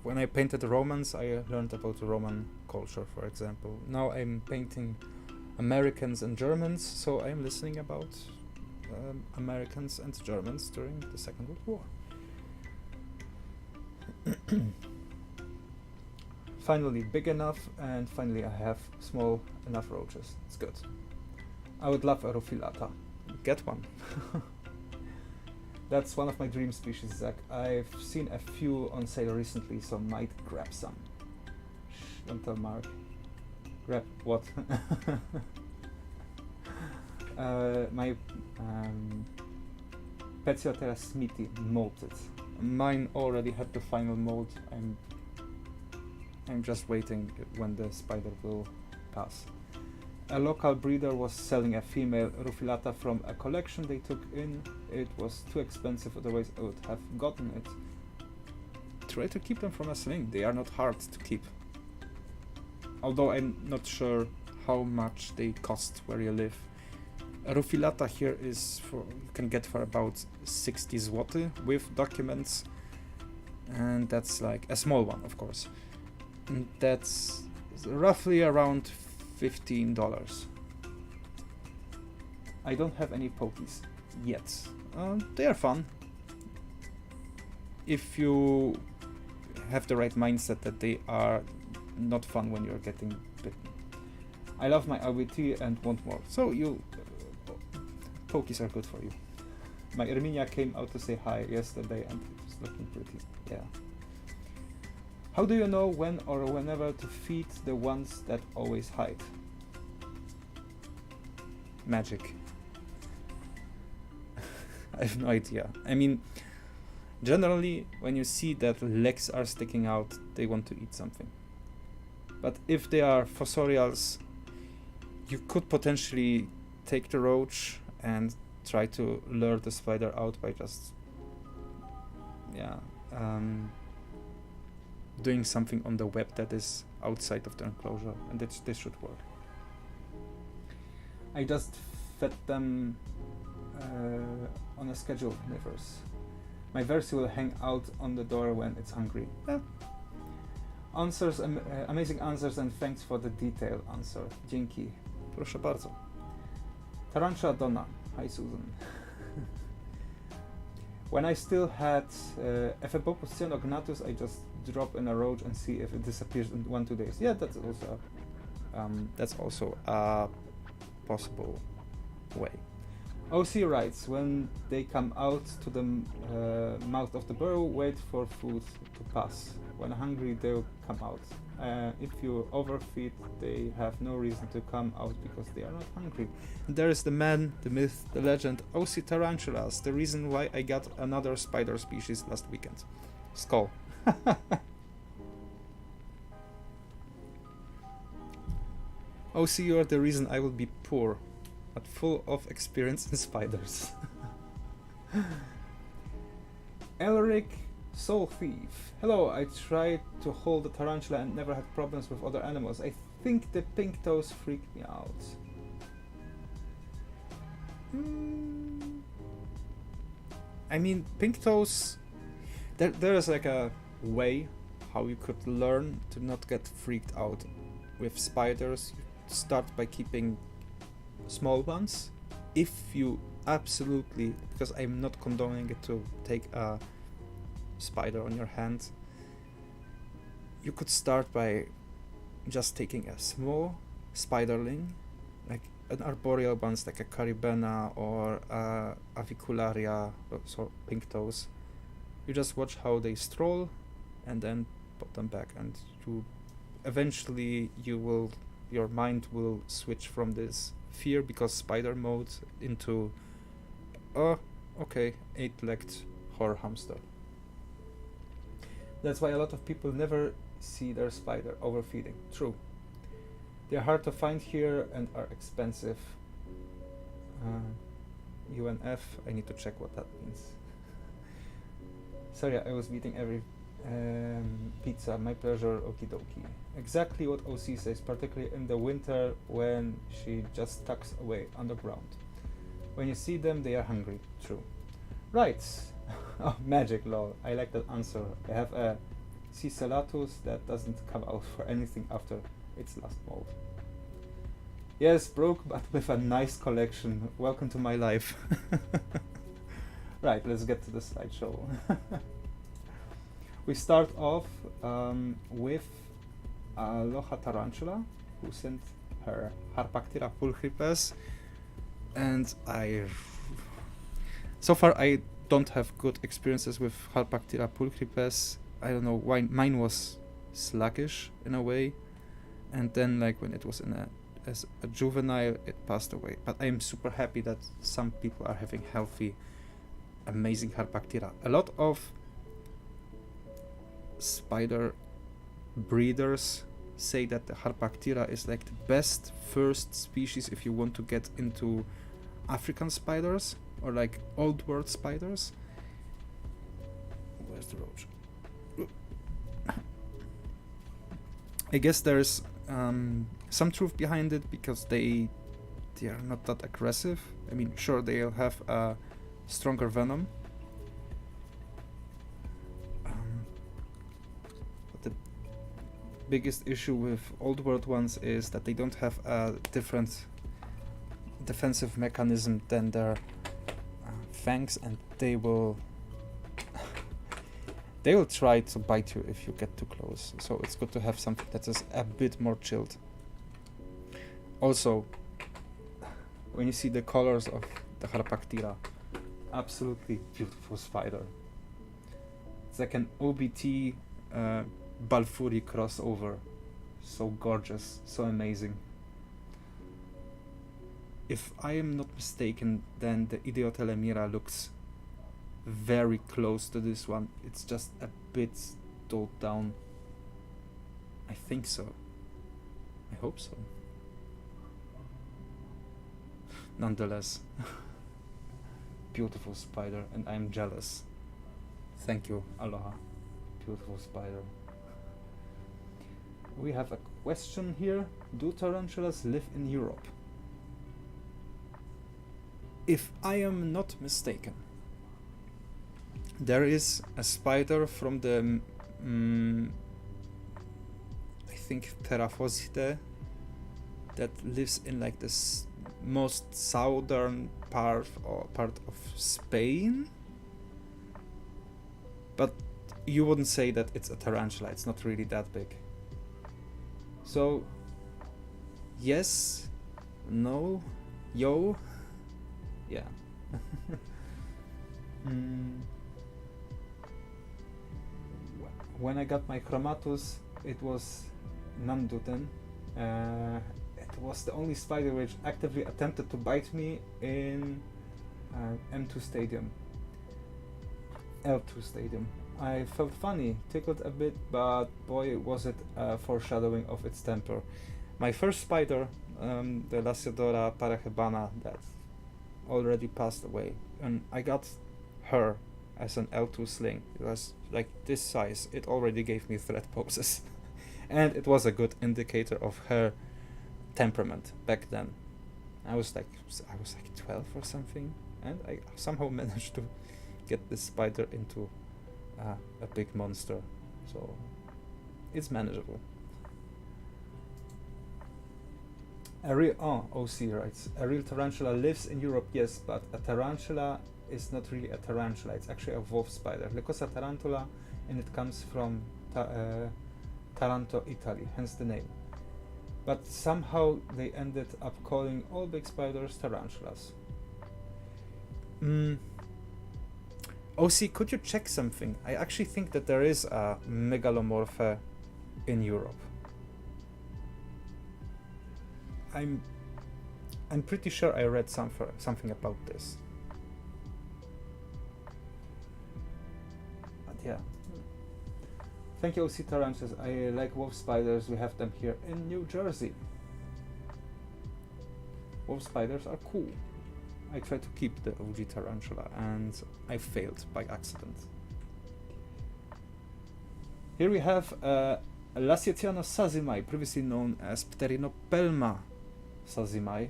When I painted the Romans, I learned about the Roman culture, for example. Now I'm painting Americans and Germans, so I'm listening about Americans and Germans during the Second World War. Finally big enough, and finally I have small enough roaches. It's good. I would love a Rufilata. Get one. That's one of my dream species, Zach. I've seen a few on sale recently, so might grab some. Shh, don't tell Mark. Grab what? My Petiotera smithy molted. Mine already had the final mold. I'm just waiting when the spider will pass. A local breeder was selling a female Rufilata from a collection they took in. It was too expensive, otherwise I would have gotten it. Try to keep them from a sling. They are not hard to keep. Although I'm not sure how much they cost where you live. A Rufilata here is you can get for about 60 zloty with documents, and that's like a small one, of course. And that's roughly around $15. I don't have any pokies yet. They are fun if you have the right mindset that they are not fun when you're getting bitten. I love my RBT and want more. So pokies are good for you. My Erminia came out to say hi yesterday and it was looking pretty. Yeah. How do you know when or whenever to feed the ones that always hide? Magic. I have no idea. I mean, generally, when you see that legs are sticking out, they want to eat something. But if they are fossorials, you could potentially take the roach and try to lure the spider out by just, doing something on the web that is outside of the enclosure, and this should work. I just fed them on a schedule, neighbors. My Versi will hang out on the door when it's hungry. Yeah. Answers, amazing answers, and thanks for the detailed answer. Dzięki. Proszę bardzo. Tarantula Donna. Hi Susan. When I still had Ephebopus cyanognathus, I just drop in a roach and see if it disappears in 1-2 days. Yeah, that's also a possible way. OC writes, when they come out to the mouth of the burrow, wait for food to pass. When hungry, they'll come out. If you overfeed, they have no reason to come out because they are not hungry. And there is the man, the myth, the legend, OC tarantulas, the reason why I got another spider species last weekend. Skål. OC, you are the reason I will be poor, but full of experience in spiders. Elric Soul Thief. Hello, I tried to hold a tarantula and never had problems with other animals. I think the pink toes freaked me out. I mean, pink toes... There is like a way how you could learn to not get freaked out with spiders. You start by keeping small ones. If you absolutely... Because I'm not condoning it to take a spider on your hand. You could start by just taking a small spiderling, like an arboreal ones like a caribena or avicularia, so pink toes. You just watch how they stroll and then put them back, and you eventually your mind will switch from this fear because spider mode into oh okay, 8-legged horror hamster. That's why a lot of people never see their spider overfeeding. True. They're hard to find here and are expensive. UNF, I need to check what that means. Sorry, I was eating every pizza. My pleasure, okie dokie. Exactly what OC says, particularly in the winter when she just tucks away underground. When you see them, they are hungry. True. Right. Oh, magic, lol. I like that answer. I have a Cicellatus that doesn't come out for anything after its last mold. Yes, broke, but with a nice collection. Welcome to my life. Right, let's get to the slideshow. We start off with Aloha Tarantula, who sent her Harpactira pulchripes, and so far I don't have good experiences with Harpactira pulchripes. I don't know why mine was sluggish in a way, and then like when it was as a juvenile it passed away. But I am super happy that some people are having healthy, amazing Harpactira. A lot of spider breeders say that the Harpactira is like the best first species if you want to get into African spiders or like old world spiders. Where's the roach? I guess there's some truth behind it because they are not that aggressive. I mean, sure, they'll have a stronger venom. But the biggest issue with old world ones is that they don't have a different defensive mechanism than their fangs, and they will try to bite you if you get too close. So it's good to have something that is a bit more chilled. Also, when you see the colors of the Harpactira, absolutely beautiful spider. It's like an OBT Balfouri crossover. So gorgeous, so amazing. If I am not mistaken, then the Idiotelemira looks very close to this one. It's just a bit dulled down. I think so. I hope so. Nonetheless, beautiful spider, and I'm jealous. Thank you, Aloha. Beautiful spider. We have a question here. Do tarantulas live in Europe? If I am not mistaken, there is a spider from the I think Terraphoside that lives in like this most southern part of Spain, but you wouldn't say that it's a tarantula. It's not really that big. So yes, no, yo, yeah. When I got my Chromatus, it was Nanduten. It was the only spider which actively attempted to bite me in M2 Stadium. L2 Stadium. I felt funny, tickled a bit, but boy was it a foreshadowing of its temper. My first spider, the Lasiodora parahebana, that already passed away, and I got her as an L2 sling. It was like this size. It already gave me threat poses. And it was a good indicator of her temperament back then. I was like 12 or something, and I somehow managed to get this spider into a big monster, so it's manageable. OC writes, a real tarantula lives in Europe, yes, but a tarantula is not really a tarantula, it's actually a wolf spider. Lycosa tarantula, and it comes from Taranto, Italy, hence the name. But somehow they ended up calling all big spiders tarantulas. OC, could you check something? I actually think that there is a megalomorph in Europe. I'm pretty sure I read something about this. But yeah. Thank you, OC Tarantulas. I like wolf spiders. We have them here in New Jersey. Wolf spiders are cool. I tried to keep the OG tarantula and I failed by accident. Here we have Lasietiano sazimai, previously known as Pterinopelma sazimai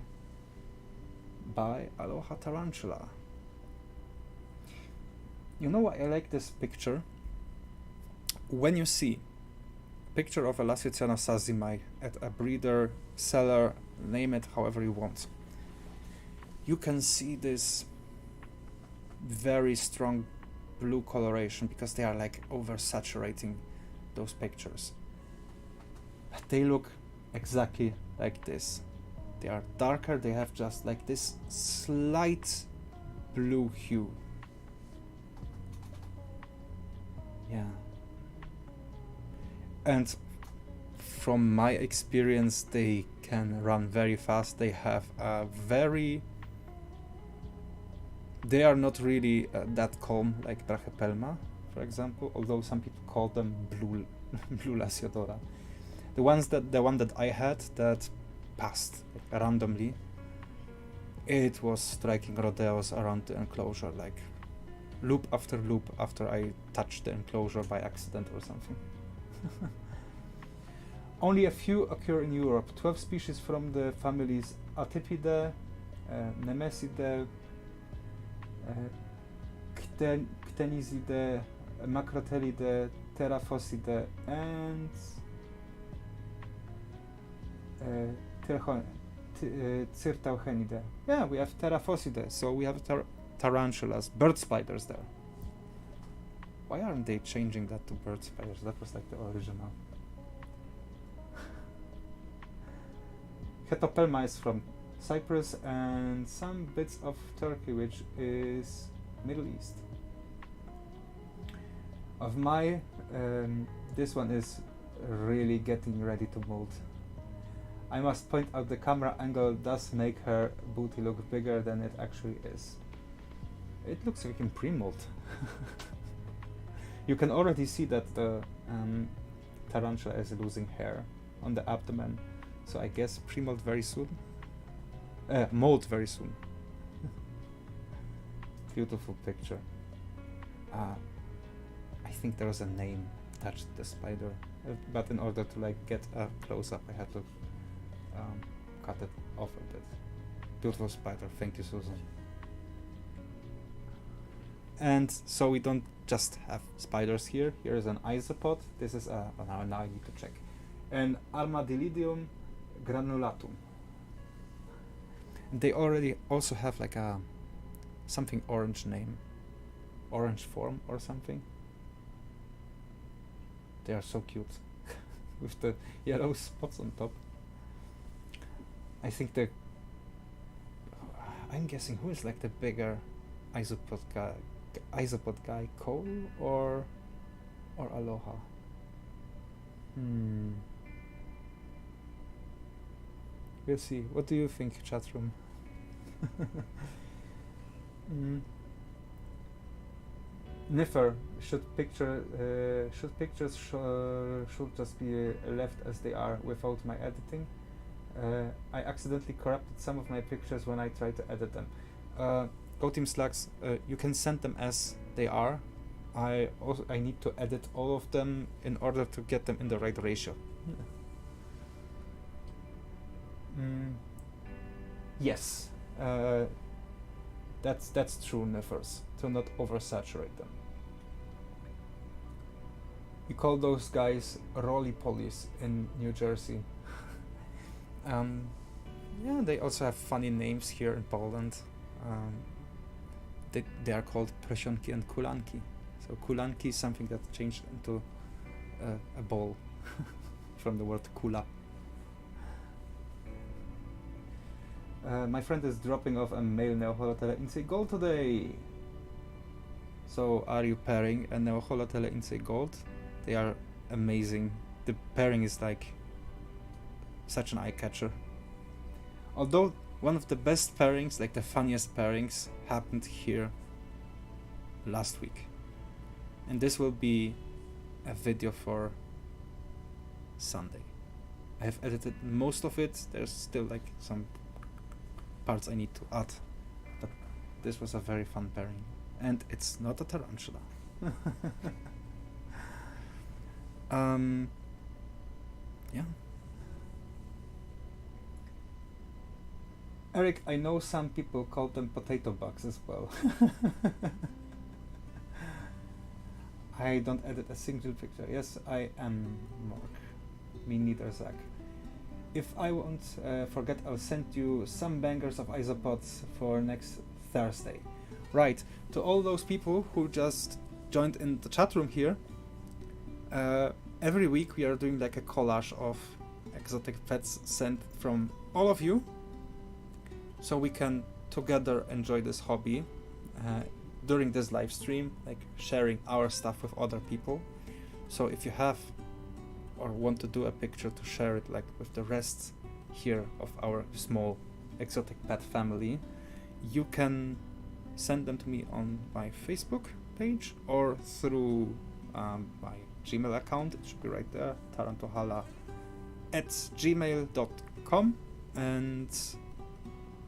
by Aloha Tarantula. You know why I like this picture? When you see a picture of a Lasietiano sazimai at a breeder, seller, name it however you want, you can see this very strong blue coloration because they are like oversaturating those pictures. But they look exactly like this. They are darker, they have just like this slight blue hue. Yeah. And from my experience, they can run very fast. They have a they are not really that calm like Brachypelma, for example, although some people call them blue Lasiodora. The one that I had that passed like, randomly, it was striking rodeos around the enclosure, like loop after loop after I touched the enclosure by accident or something. Only a few occur in Europe. 12 species from the families Atypidae, Nemesidae, Ctenisidae, Macrotelidae, Terraphosidae, and Cyrtauchenidae. Yeah, we have Terraphosidae, so we have tarantulas, bird spiders there. Why aren't they changing that to bird spiders? That was like the original. Hetopelma is from Cyprus and some bits of Turkey, which is Middle East. Of my, this one is really getting ready to molt. I must point out the camera angle does make her booty look bigger than it actually is. It looks like in pre-molt. You can already see that the tarantula is losing hair on the abdomen, so I guess pre-molt very soon. Molt very soon. Beautiful picture. I think there was a name attached to the spider, but in order to like get a close-up, I had to cut it off a bit. Beautiful spider. Thank you, Susan. And so we don't just have spiders here. Here is an isopod. This is a now I need to check. An Armadillidium granulatum. They already also have like a something orange name, orange form or something. They are so cute with the yellow spots on top. I think I'm guessing who is like the bigger isopod guy, Cole or Aloha? We'll see. What do you think, chatroom? Niffer, should pictures should just be left as they are without my editing? I accidentally corrupted some of my pictures when I tried to edit them. Go Team Slugs, you can send them as they are. I need to edit all of them in order to get them in the right ratio. Yes, that's true, Nefers, to not oversaturate them. We call those guys roly-polies in New Jersey. Yeah, they also have funny names here in Poland. They are called Prosionki and Kulanki. So Kulanki is something that changed into a ball from the word kula. My friend is dropping off a male Neoholotele in Gold today. So are you pairing a Neoholotele in Gold? They are amazing. The pairing is like such an eye catcher. Although one of the best pairings, like the funniest pairings, happened here last week. And this will be a video for Sunday. I have edited most of it. There's still like some parts I need to add. But this was a very fun pairing. And it's not a tarantula. Yeah. Eric, I know some people call them potato bugs as well. I don't edit a single picture. Yes, I am, Mark. Me neither, Zach. If I won't forget, I'll send you some bangers of isopods for next Thursday. Right, to all those people who just joined in the chat room here, every week we are doing like a collage of exotic pets sent from all of you, so we can together enjoy this hobby during this live stream, like sharing our stuff with other people. So if you have or want to do a picture to share it like with the rest here of our small exotic pet family, you can send them to me on my Facebook page or through my Gmail account. It should be right there, tarantohala@gmail.com. And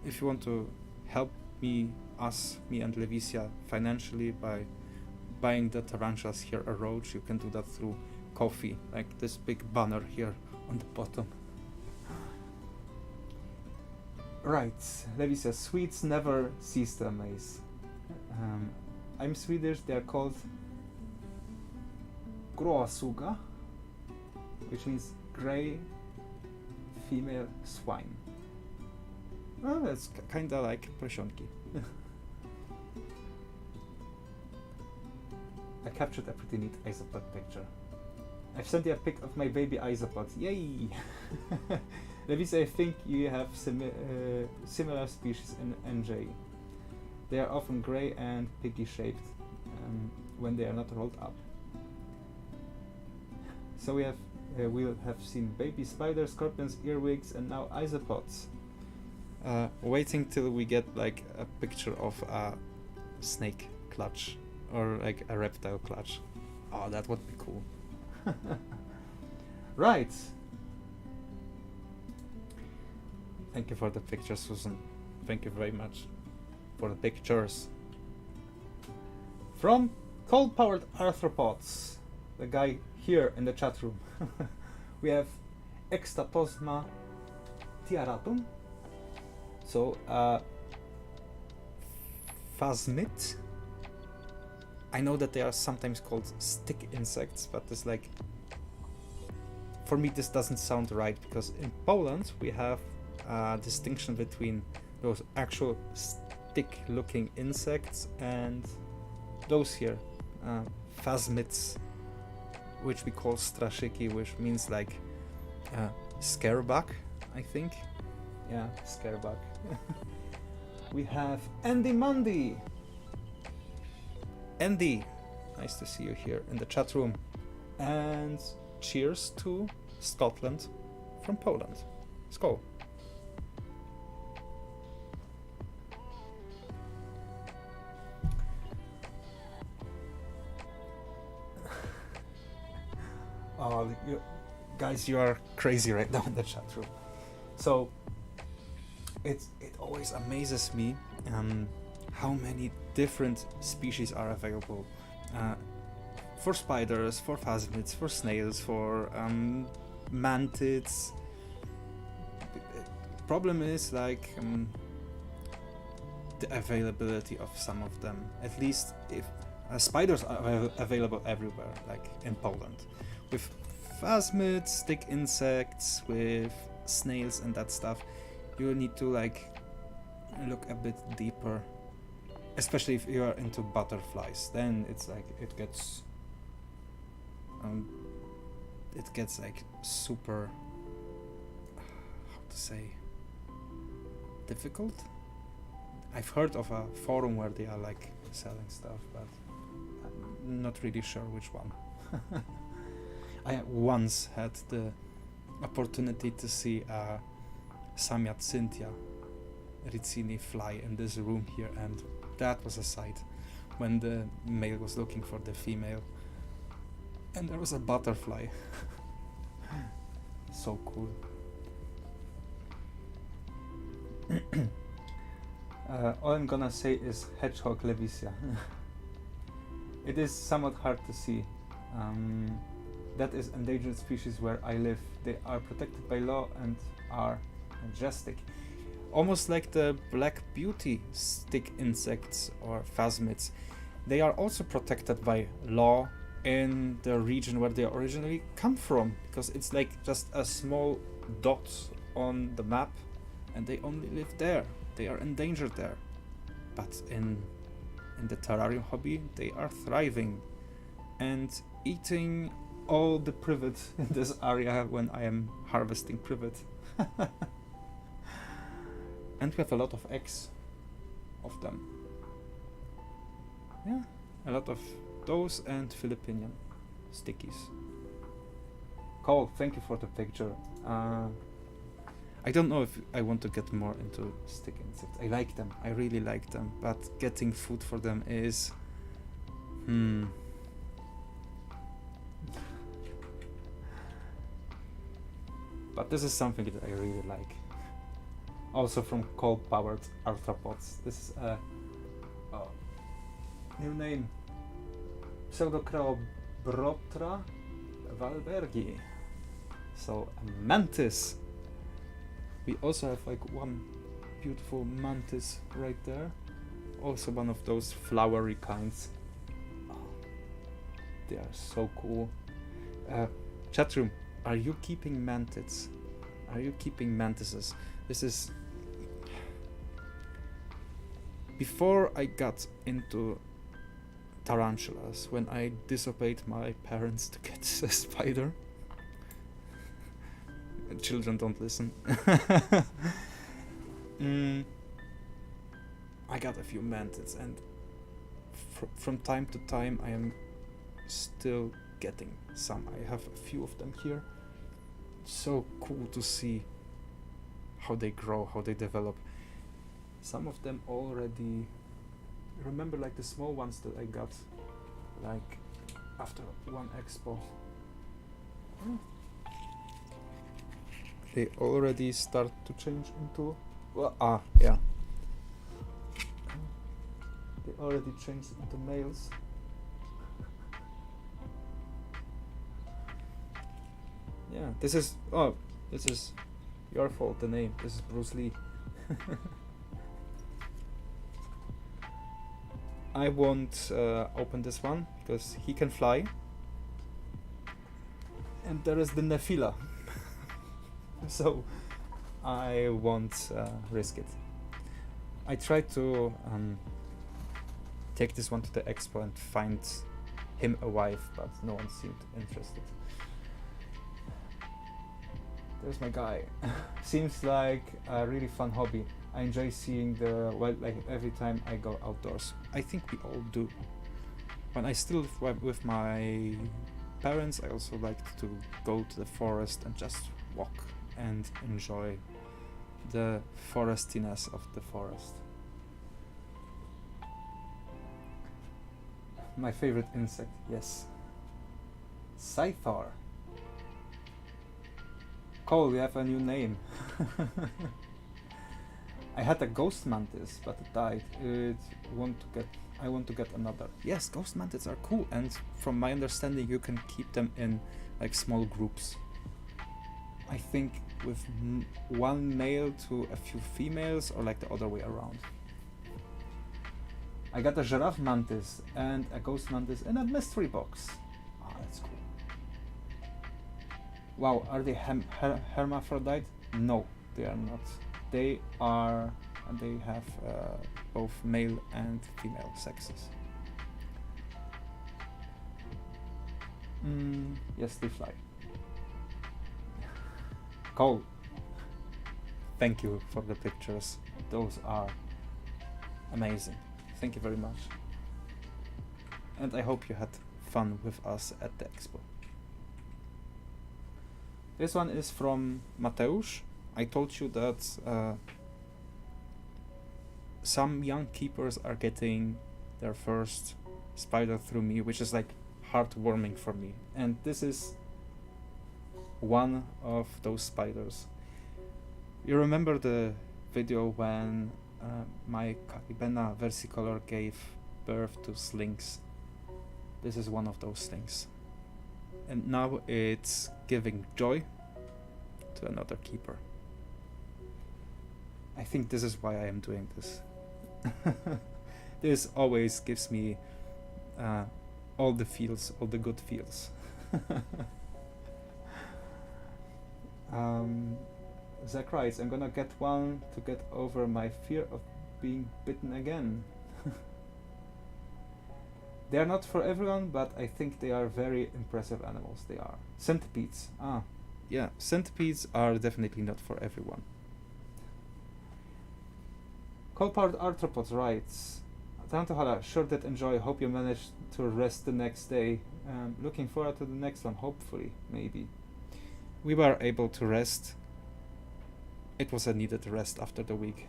if you want to help me and Levisia financially by buying the tarantulas here a roach, you can do that through Coffee, like this big banner here on the bottom. Right, Levisia, Swedes never cease to amaze. I'm Swedish, they are called gråsuga, which means grey female swine. Well, that's kinda like Prosionki. I captured a pretty neat isopod picture. I've sent you a pic of my baby isopods. Yay! Levis, I think you have similar species in NJ. They are often grey and piggy shaped when they are not rolled up. So we'll have seen baby spiders, scorpions, earwigs, and now isopods. Waiting till we get like a picture of a snake clutch or like a reptile clutch. Oh, that would be cool. Right. Thank you for the picture, Susan. Thank you very much for the pictures. From coal-powered arthropods, the guy here in the chat room, we have Extatosma tiaratum. So, phasmid. I know that they are sometimes called stick insects, but it's like, for me this doesn't sound right, because in Poland we have a distinction between those actual stick-looking insects and those here, phasmids, which we call straszyki, which means like scarebug, I think. Yeah, scarebug. We have Andy Mundy. Andy, nice to see you here in the chat room. And cheers to Scotland from Poland. Skål. Oh, you guys, you are crazy right now in the chat room. So it always amazes me how many different species are available. For spiders, for phasmids, for snails, for mantids. Problem is like the availability of some of them. At least if spiders are available everywhere, like in Poland. With phasmids, stick insects, with snails and that stuff, you need to like look a bit deeper. Especially if you are into butterflies, then it's like it gets like super, how to say, difficult. I've heard of a forum where they are like selling stuff, but I'm not really sure which one. I once had the opportunity to see a Samia Cynthia Rizzini fly in this room here, and that was a sight when the male was looking for the female, and there was a butterfly. So cool. All I'm gonna say is hedgehog levisia. It is somewhat hard to see. That is endangered species where I live. They are protected by law and are majestic. Almost like the black beauty stick insects or phasmids. They are also protected by law in the region where they originally come from, because it's like just a small dot on the map and they only live there. They are endangered there. But in the terrarium hobby, they are thriving and eating all the privet in this area when I am harvesting privet. And we have a lot of eggs of them. Yeah, a lot of those and Philippinian stickies. Cole, thank you for the picture. I don't know if I want to get more into stick insects. I like them, I really like them, but getting food for them is... But this is something that I really like. Also from coal-powered arthropods. This is a new name. Pseudocreobrotra valbergi. So a mantis. We also have like one beautiful mantis right there. Also one of those flowery kinds. They are so cool. Chatroom, are you keeping mantids? Are you keeping mantises? This is... Before I got into tarantulas, when I disobeyed my parents to get a spider. Children don't listen. I got a few mantids, and from time to time I am still getting some. I have a few of them here. So cool to see how they grow, how they develop. Some of them already... Remember like the small ones that I got like after one expo? They already start to change into... Well, yeah. They already changed into males. Yeah, this is... Oh, this is your fault, the name. This is Bruce Lee. I won't open this one because he can fly. And there is the Nephila. So I won't risk it. I tried to take this one to the expo and find him a wife, but no one seemed interested. There's my guy. Seems like a really fun hobby. I enjoy seeing the wildlife every time I go outdoors. I think we all do. When I still live with my parents, I also liked to go to the forest and just walk and enjoy the forestiness of the forest. My favorite insect, yes. Scythor. Cole, we have a new name. I had a ghost mantis, but it died. I want to get another. Yes, ghost mantis are cool, and from my understanding, you can keep them in like small groups. I think with one male to a few females, or like the other way around. I got a giraffe mantis and a ghost mantis in a mystery box. Ah, that's cool. Wow, are they hermaphrodite? No, they are not. They are, and they have both male and female sexes. Yes, they fly. Skål. Thank you for the pictures. Those are amazing. Thank you very much. And I hope you had fun with us at the expo. This one is from Mateusz. I told you that some young keepers are getting their first spider through me, which is like heartwarming for me. And this is one of those spiders. You remember the video when my Caribena versicolor gave birth to slings? This is one of those slings. And now it's giving joy to another keeper. I think this is why I am doing this. This always gives me all the feels, all the good feels. Zach writes, I'm gonna get one to get over my fear of being bitten again. They are not for everyone, but I think they are very impressive animals. They are. Centipedes. Ah, yeah, centipedes are definitely not for everyone. Cold-powered arthropods writes, Tarantula, sure did enjoy. Hope you managed to rest the next day. Looking forward to the next one, hopefully, maybe. We were able to rest. It was a needed rest after the week.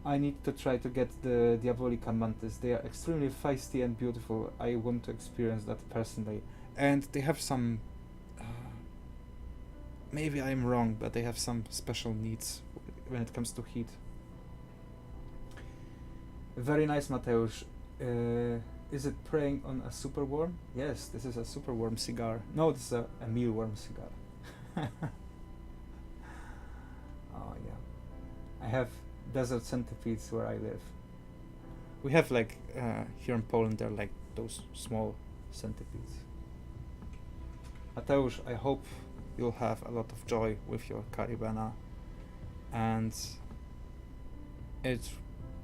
I need to try to get the Diabolica mantis. They are extremely feisty and beautiful. I want to experience that personally. And they have some... maybe I'm wrong, but they have some special needs when it comes to heat. Very nice, Mateusz. Is it preying on a superworm? Yes, this is a superworm cigar. No, this is a mealworm cigar. Oh yeah. I have desert centipedes where I live. We have like here in Poland, they're like those small centipedes. Mateusz, I hope you'll have a lot of joy with your Caribena, and it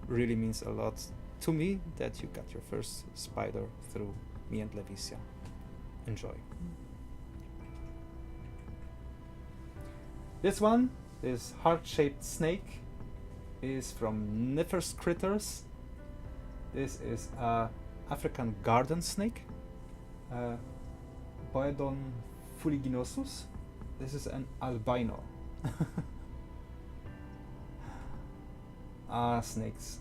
really means a lot to me that you got your first spider through me and Levicia. Enjoy. This one, this heart-shaped snake, is from Niffer's Critters. This is a African garden snake, Boedon fuliginosus. This is an albino. Snakes.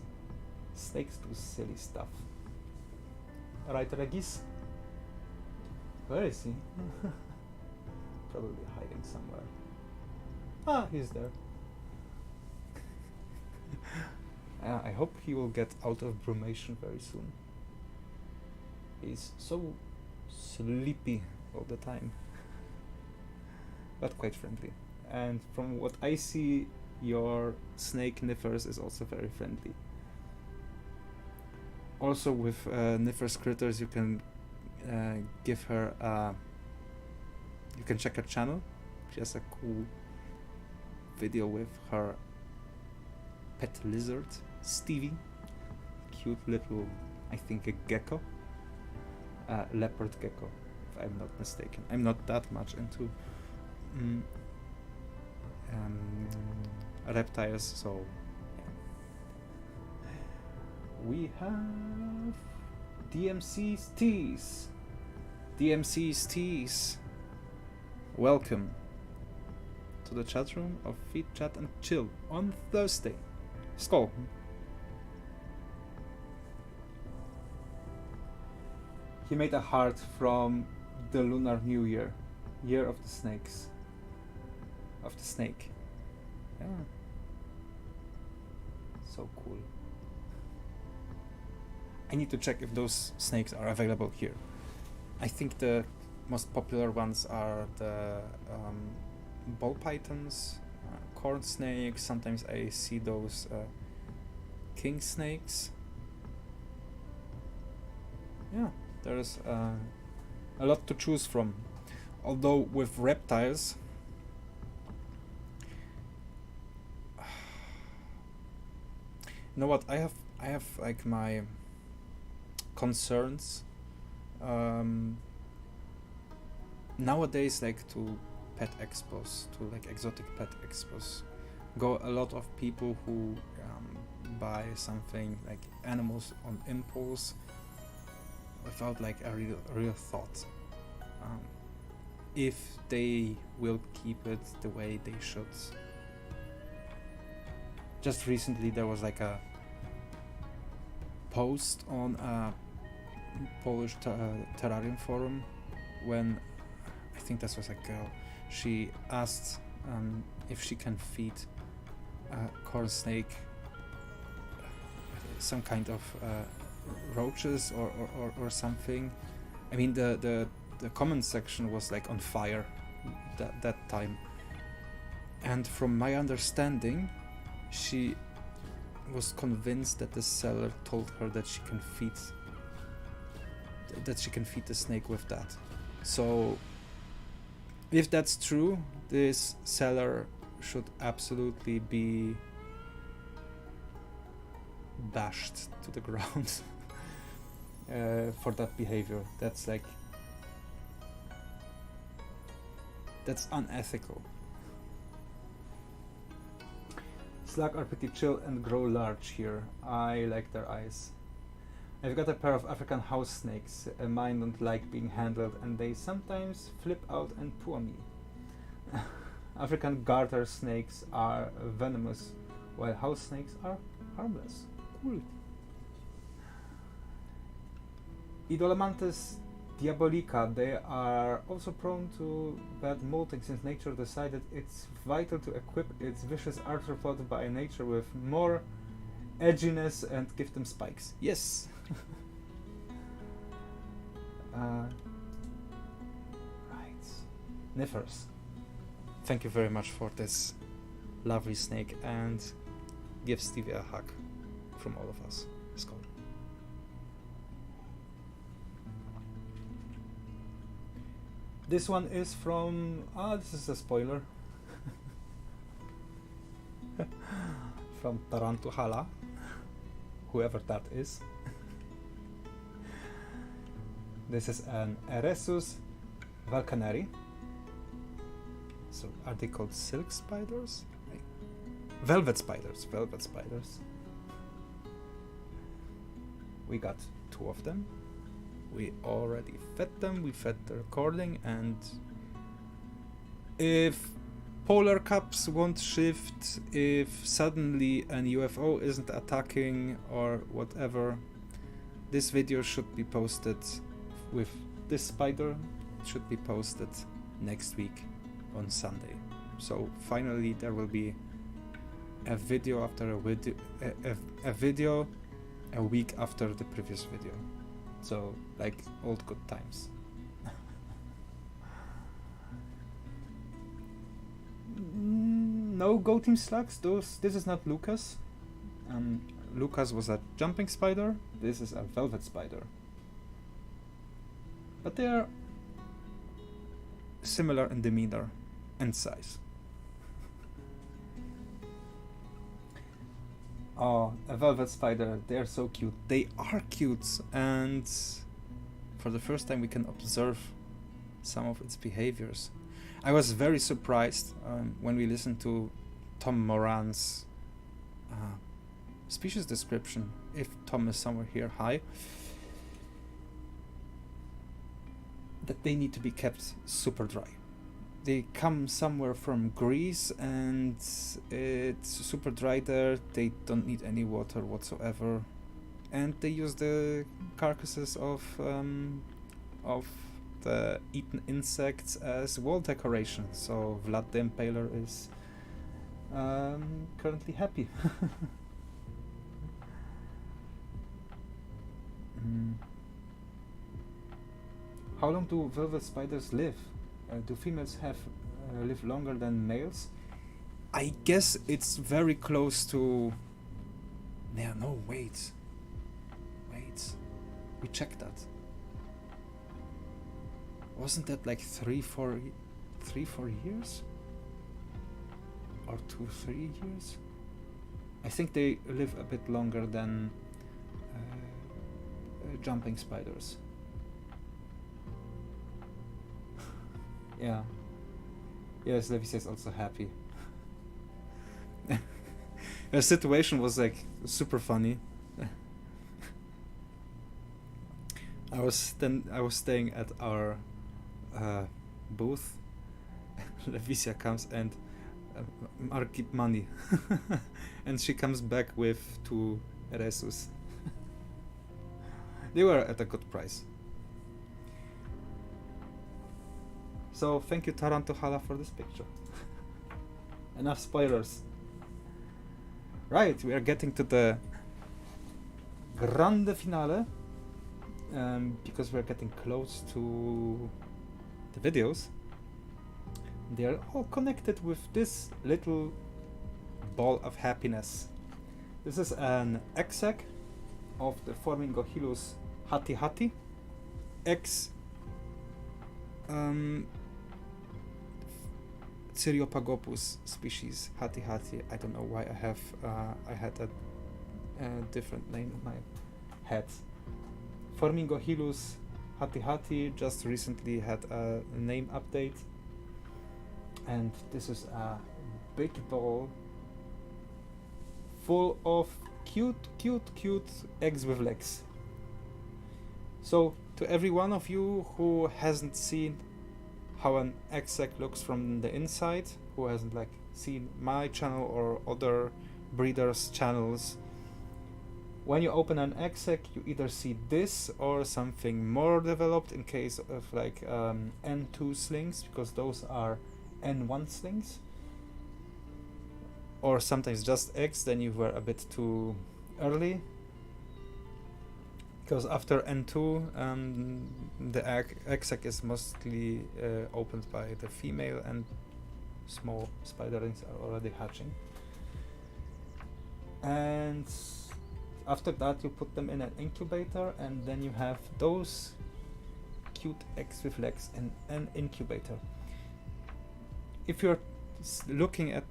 Snakes do silly stuff. Right, Regis? Where is he? Probably hiding somewhere. Ah, he's there. I hope he will get out of brumation very soon. He's so sleepy all the time. But quite friendly. And from what I see, your snake Niffers is also very friendly. Also with Niffer's Critters, you can give her you can check her channel. She has a cool video with her pet lizard, Stevie. Cute little, I think a gecko. Leopard gecko, if I'm not mistaken. I'm not that much into reptiles, so yeah. We have DMC's Teas. DMC's Teas. Welcome to the chat room of Feed, Chat and Chill on Thursday. Skål. He made a heart from the Lunar New Year, Year of the Snakes. Of the Snake. Yeah. So cool. I need to check if those snakes are available here. I think the most popular ones are the ball pythons, corn snakes. Sometimes I see those king snakes. Yeah, there's a lot to choose from. Although with reptiles, you know what? I have like my concerns. Nowadays, like to pet expos, to like exotic pet expos, go a lot of people who buy something like animals on impulse without like a real thought. If they will keep it the way they should. Just recently there was like a post on a Polish terrarium forum when I think this was a girl. She asked if she can feed a corn snake some kind of roaches or something. I mean the comment section was like on fire that time, and from my understanding she was convinced that the seller told her that she can feed the snake with that. So if that's true, this seller should absolutely be bashed to the ground for that behavior. That's like, that's unethical. Slug are pretty chill and grow large here. I like their eyes. I've got a pair of African house snakes. Mine don't like being handled and they sometimes flip out and poo on me. African garter snakes are venomous while house snakes are harmless. Cool. Idolamantis diabolica, they are also prone to bad molting since nature decided it's vital to equip its vicious arthropod by nature with more edginess and give them spikes. Yes! Right. Niffers. Thank you very much for this lovely snake and give Stevie a hug from all of us. Skål. This one is from... this is a spoiler. From Tarantula, whoever that is. This is an Eresus vulcaneri. So are they called silk spiders? Velvet spiders. We got 2 of them. We already fed them, we fed the recording, and if polar caps won't shift, if suddenly an UFO isn't attacking or whatever, this video should be posted with this spider, should be posted next week on Sunday. So finally there will be a video after a video a week after the previous video. So, like old good times. No Go Team slugs. This is not Lucas. Lucas was a jumping spider. This is a velvet spider. But they are similar in demeanor and size. Oh, a velvet spider, they're so cute. They are cute, and for the first time we can observe some of its behaviors. I was very surprised when we listened to Tom Moran's species description. If Tom is somewhere here, hi. That they need to be kept super dry. They come somewhere from Greece and it's super dry there. They don't need any water whatsoever, and they use the carcasses of the eaten insects as wall decoration. So Vlad the Impaler is currently happy. How long do velvet spiders live? Do females live longer than males? I guess it's very close to... Yeah, no, wait. We checked that. Wasn't that like 3-4 years? Or 2-3 years? I think they live a bit longer than jumping spiders. Yeah. Yes, Levi is also happy. The situation was like super funny. I was staying at our booth. Levicia comes and Mark keep money, and she comes back with 2 Resus. They were at a good price. So thank you Tarantula for this picture. Enough spoilers. Right, we are getting to the grande finale, because we're getting close to the videos. They are all connected with this little ball of happiness. This is an exec of the Formingohilus hati-hati, Cyriopagopus species hati-hati. I don't know why I had a different name in my head. Formingohilus hati-hati just recently had a name update, and this is a big ball full of cute eggs with legs. So to every one of you who hasn't seen how an exec looks from the inside, who hasn't like seen my channel or other breeders' channels, when you open an exec, you either see this or something more developed in case of like N2 slings, because those are N1 slings, or sometimes just eggs. Then you were a bit too early, because after N2 the exec is mostly opened by the female, and small spiderlings are already hatching. And after that you put them in an incubator, and then you have those cute eggs with legs in an incubator. If you're looking at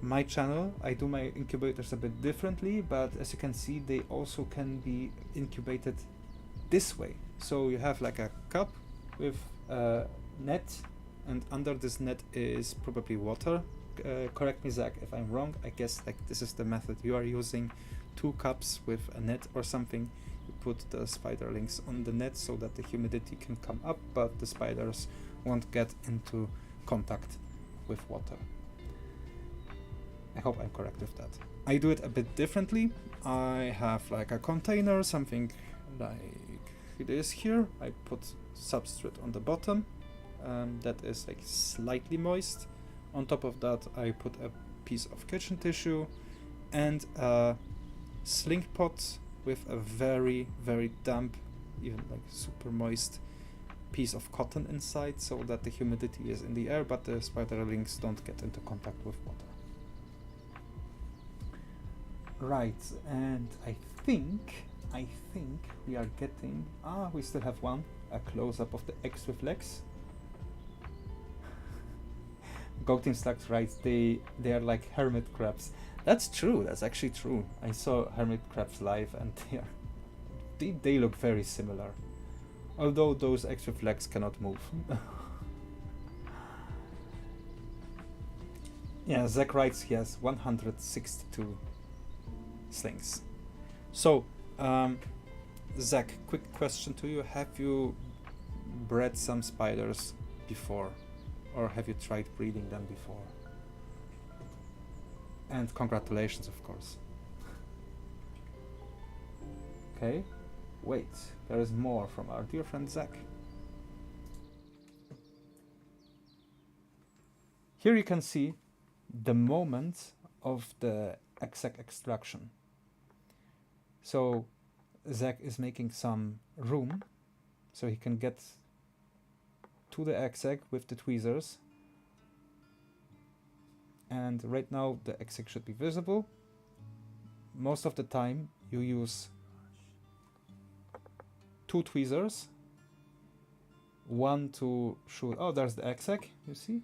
my channel, I do my incubators a bit differently, but as you can see, they also can be incubated this way. So you have like a cup with a net, and under this net is probably water. Correct me, Zach, if I'm wrong. I guess like this is the method you are using. 2 cups with a net or something. You put the spiderlings on the net so that the humidity can come up, but the spiders won't get into contact with water. I hope I'm correct with that. I do it a bit differently. I have like a container, something like it is here. I put substrate on the bottom that is like slightly moist. On top of that, I put a piece of kitchen tissue and a sling pot with a very damp, even like super moist piece of cotton inside, so that the humidity is in the air but the spiderlings don't get into contact with water. Right, and I think we are getting, we still have a close-up of the eggs with legs. Goating Slugs writes, they are like hermit crabs. That's true, that's actually true. I saw hermit crabs live, and they look very similar. Although those eggs with legs cannot move. Yeah, Zach writes he has 162 slings. So, Zach, quick question to you. Have you bred some spiders before? Or have you tried breeding them before? And congratulations, of course. Okay, wait, there is more from our dear friend Zach. Here you can see the moment of the exec extraction. So Zach is making some room so he can get to the exec with the tweezers. And right now the exec should be visible. Most of the time you use 2 tweezers, one to shoot, oh, there's the exec, you see?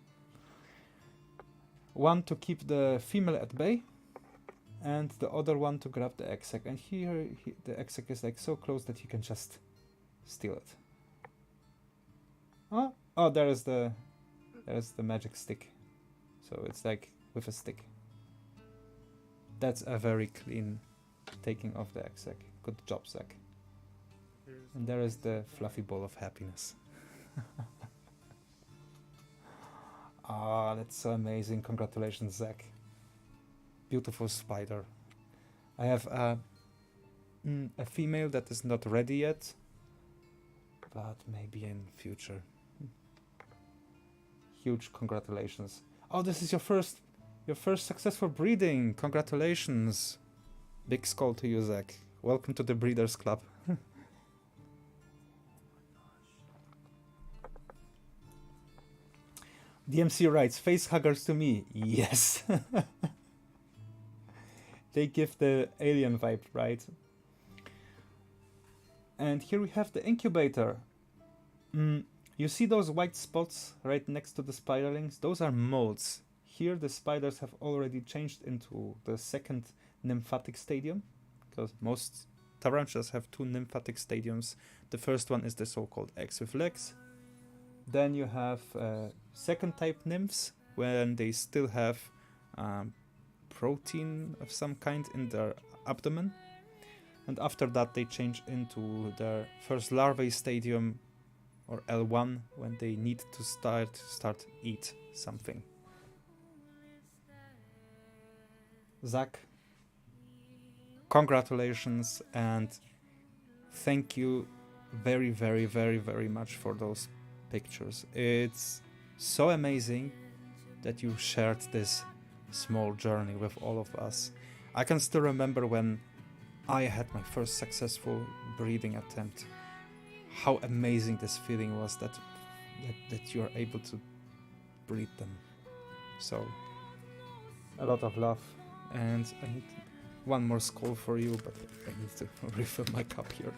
One to keep the female at bay, and the other one to grab the exec. And here the exec is like so close that you can just steal it. Oh, there's the magic stick. So it's like with a stick. That's a very clean taking of the exec. Good job, Zach. And there is the fluffy ball of happiness. Ah, that's so amazing. Congratulations, Zach. Beautiful spider. I have a female that is not ready yet, but maybe in future. Huge congratulations. Oh, this is your first successful breeding. Congratulations. Big Skål to you, Zach. Welcome to the Breeders Club. DMC writes, face huggers to me. Yes. They give the alien vibe, right? And here we have the incubator. You see those white spots right next to the spiderlings? Those are molds. Here the spiders have already changed into the second nymphatic stadium, because most tarantulas have 2 nymphatic stadiums. The first one is the so-called eggs with legs. Then you have second type nymphs, when they still have protein of some kind in their abdomen. And after that they change into their first larvae stadium, or L1, when they need to start eat something. Zach, congratulations, and thank you very, very, very, very much for those pictures. It's so amazing that you shared this small journey with all of us. I can still remember when I had my first successful breeding attempt, how amazing this feeling was that you are able to breed them. So, a lot of love, and I need one more Skål for you, but I need to refill my cup here.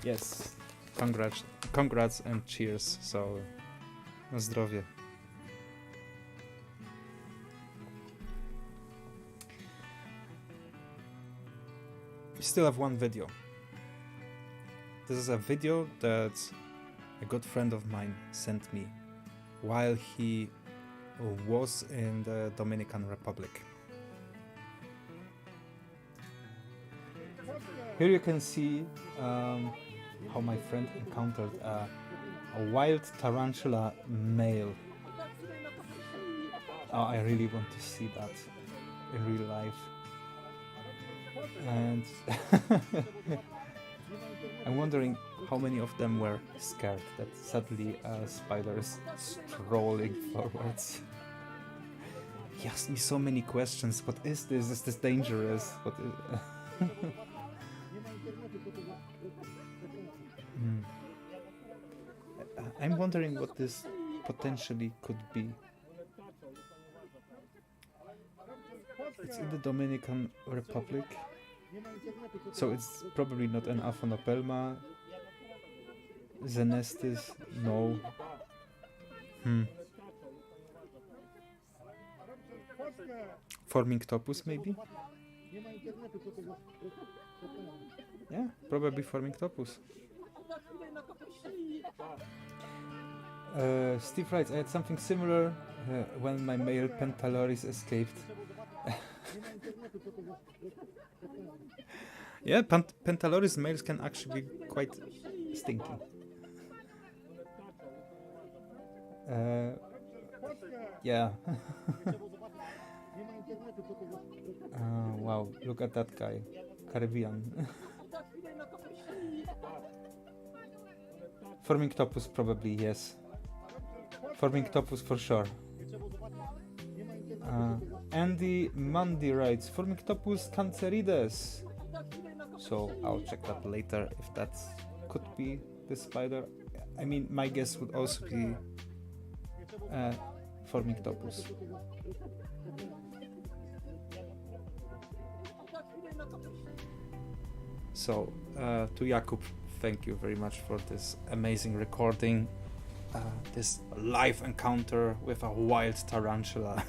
Yes, congrats and cheers. So, na zdrowie. We still have one video. This is a video that a good friend of mine sent me while he was in the Dominican Republic. Here you can see how my friend encountered a wild tarantula male. Oh, I really want to see that in real life. And I'm wondering how many of them were scared that suddenly a spider is strolling forwards. He asked me so many questions. What is this? Is this dangerous? What is I'm wondering what this potentially could be. It's in the Dominican Republic, so it's probably not an Aphanopelma. Zenestis, no. Formictopus, maybe? Yeah, probably Formictopus. Steve writes, I had something similar when my male Pentaloris escaped. Yeah, Pentaloris males can actually be quite stinky. Yeah. Wow, look at that guy. Caribbean. Formictopus probably, yes. Formictopus for sure. Andy Mandy writes Formictopus cancerides. So I'll check that later if that could be the spider. I mean, my guess would also be Formictopus. So to Jakub, thank you very much for this amazing recording, this live encounter with a wild tarantula.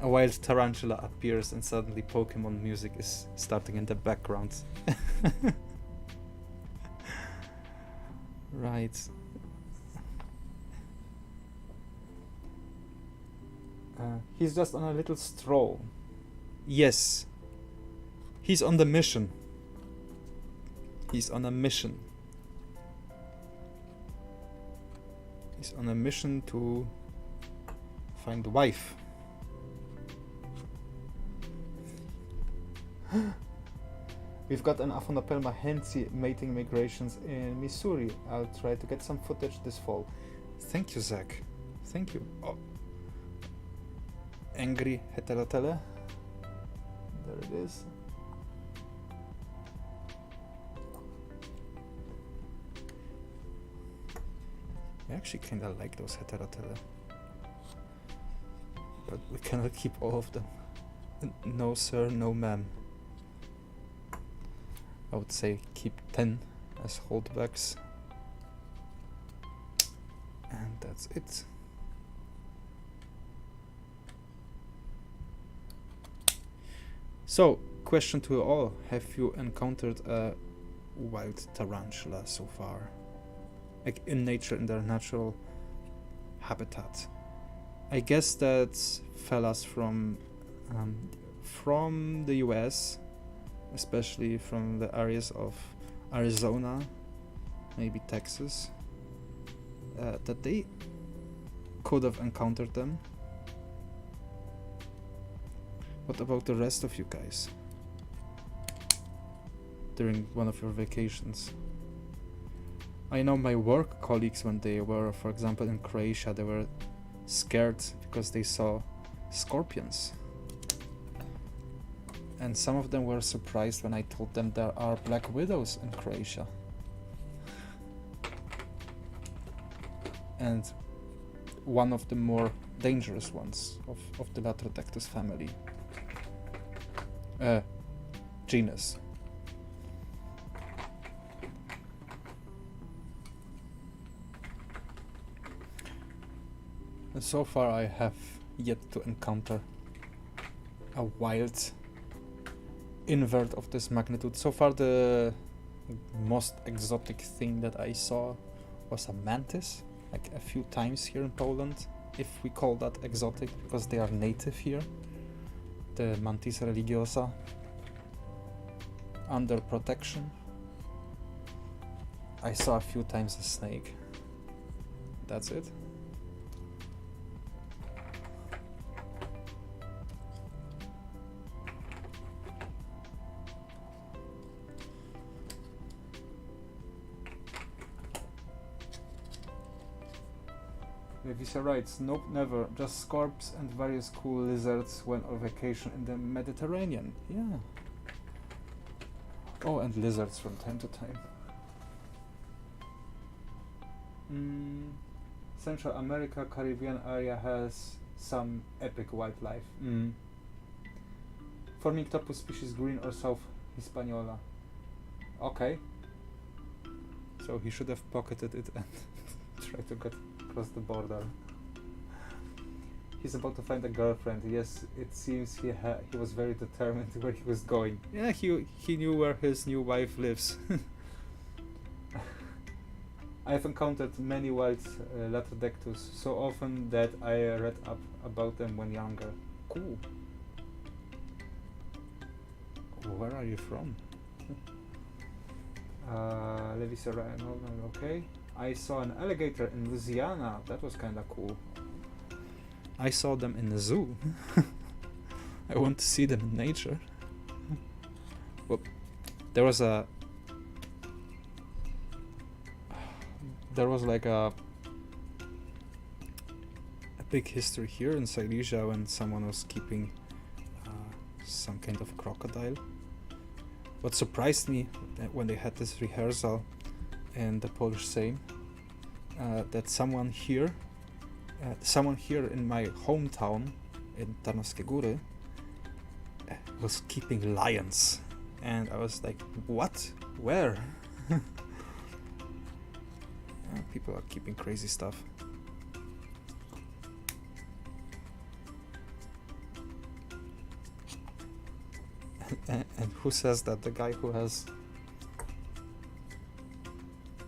A wild tarantula appears and suddenly Pokemon music is starting in the background. Right. He's just on a little stroll. Yes. He's on the mission. He's on a mission. He's on a mission to find a wife. We've got an Aphonopelma hensi mating migrations in Missouri. I'll try to get some footage this fall. Thank you, Zach. Thank you. Oh. Angry heterotele. There it is. I actually kinda like those heterotele. But we cannot keep all of them. No sir, no ma'am. I would say keep 10 as holdbacks. And that's it. So, question to you all. Have you encountered a wild tarantula so far? Like in nature, in their natural habitat? I guess that fellas from the US, especially from the areas of Arizona, maybe Texas, that they could have encountered them. What about the rest of you guys? During one of your vacations? I know my work colleagues, when they were, for example, in Croatia, they were scared because they saw scorpions. And some of them were surprised when I told them there are black widows in Croatia. And one of the more dangerous ones of the Latrodectus family. Genus. And so far I have yet to encounter a wild invert of this magnitude. So far the most exotic thing that I saw was a mantis, like a few times here in Poland, if we call that exotic, because they are native here. The Mantis religiosa, under protection. I saw a few times a snake. That's it. Visa writes, nope, never. Just scorps and various cool lizards when on vacation in the Mediterranean. Yeah. Oh, and lizards from time to time. Central America, Caribbean area has some epic wildlife. Formictopus species green or South Hispaniola. Okay. So he should have pocketed it and tried to get across the border. He's about to find a girlfriend. Yes, it seems he was very determined where he was going. Yeah, he knew where his new wife lives. I've encountered many wild Latrodectus so often that I read up about them when younger. Cool. Where are you from? Levis Ryan, okay. I saw an alligator in Louisiana. That was kinda cool. I saw them in the zoo. I want to see them in nature. Well, there was a there was like a big history here in Silesia when someone was keeping some kind of crocodile. What surprised me when they had this rehearsal in the Polish Sejm, that someone here in my hometown in Tarnowskie Góry was keeping lions, and I was like, what? Where? People are keeping crazy stuff. And who says that the guy who has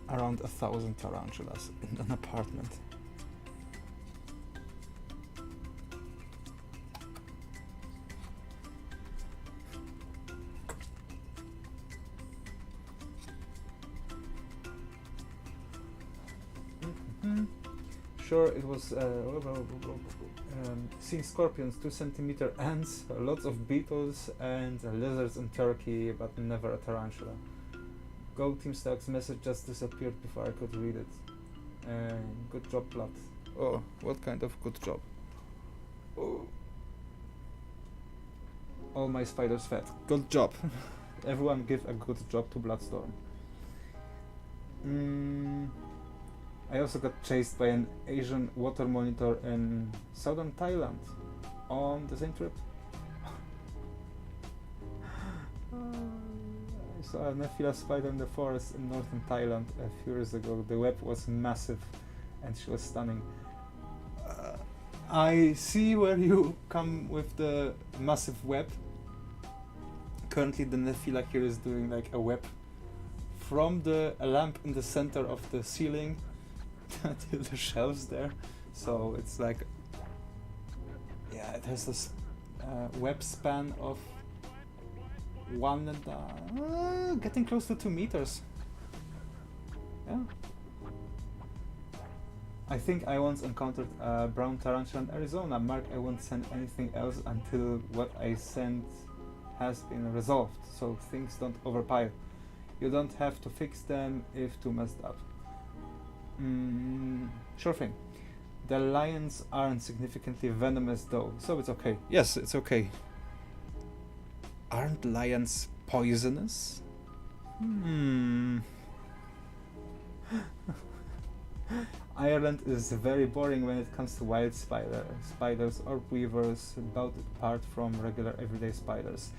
around 1,000 tarantulas in an apartment? Sure, it was seeing scorpions, 2 centimeter ants, lots of beetles and lizards in Turkey, but never a tarantula. Go Team Stark's message just disappeared before I could read it. Good job, Blood. Oh, what kind of good job? Oh. All my spiders fed. Good job. Everyone give a good job to Bloodstorm. I also got chased by an Asian water monitor in southern Thailand on the same trip. I saw a Nephila spider in the forest in northern Thailand a few years ago. The web was massive and she was stunning. I see where you come with the massive web. Currently the Nephila here is doing like a web from a lamp in the center of the ceiling to the shelves there, so it's like, yeah, it has this web span of getting close to 2 meters. Yeah. I think I once encountered a brown tarantula in Arizona. Mark, I won't send anything else until what I sent has been resolved, so things don't overpile. You don't have to fix them if too messed up. Sure thing. The lions aren't significantly venomous though, so it's okay. Yes, it's okay. Aren't lions poisonous? Ireland is very boring when it comes to wild spiders or weavers, about apart from regular everyday spiders.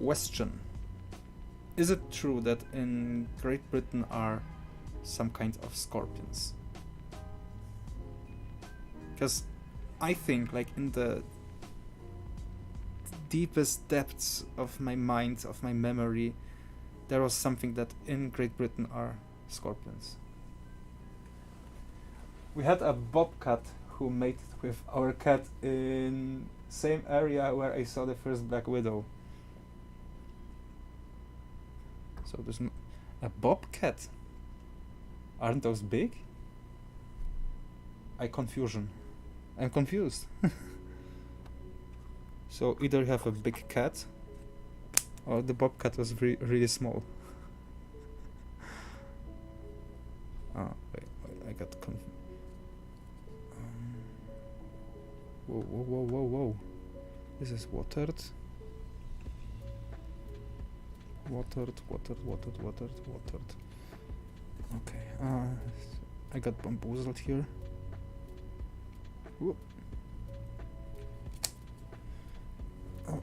Question. Is it true that in Great Britain are some kind of scorpions? Because I think, like, in the deepest depths of my mind, of my memory, there was something that in Great Britain are scorpions. We had a bobcat who mated with our cat in same area where I saw the first black widow. So there's a bobcat. Aren't those big? I'm confused. So either you have a big cat, or the bobcat was really small. Oh, wait, I got confused. Whoa. This is watered. Watered. Okay, I got bamboozled here. Whoop. Oh.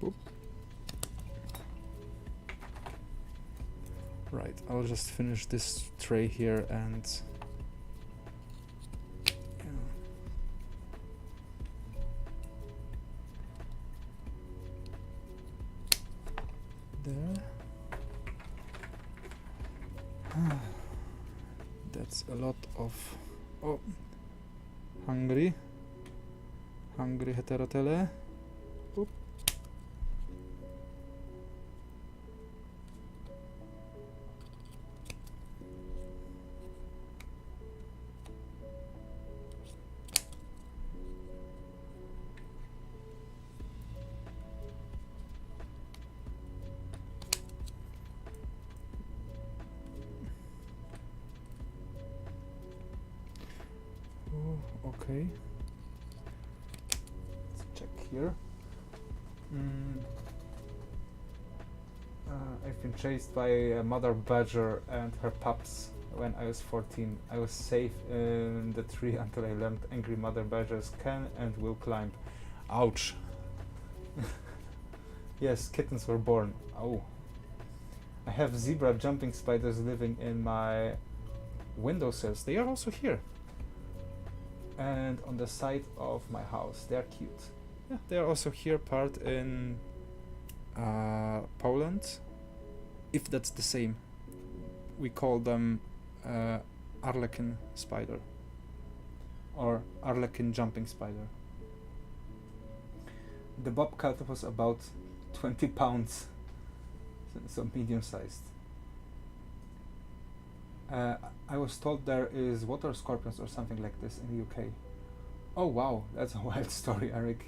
Whoop. Right, I'll just finish this tray here and there. That's a lot of hungry heterotele. Oop. Okay. Let's check here. I've been chased by a mother badger and her pups when I was 14. I was safe in the tree until I learned angry mother badgers can and will climb. Ouch. Yes, kittens were born. Oh. I have zebra jumping spiders living in my windowsills. They are also here. And on the side of my house. They are cute. Yeah, they are also here, part in Poland. If that's the same. We call them Arlequin spider. Or Arlequin jumping spider. The bobcat was about 20 pounds. So medium sized. I was told there is water scorpions or something like this in the UK. Oh wow, that's a wild story, Eric.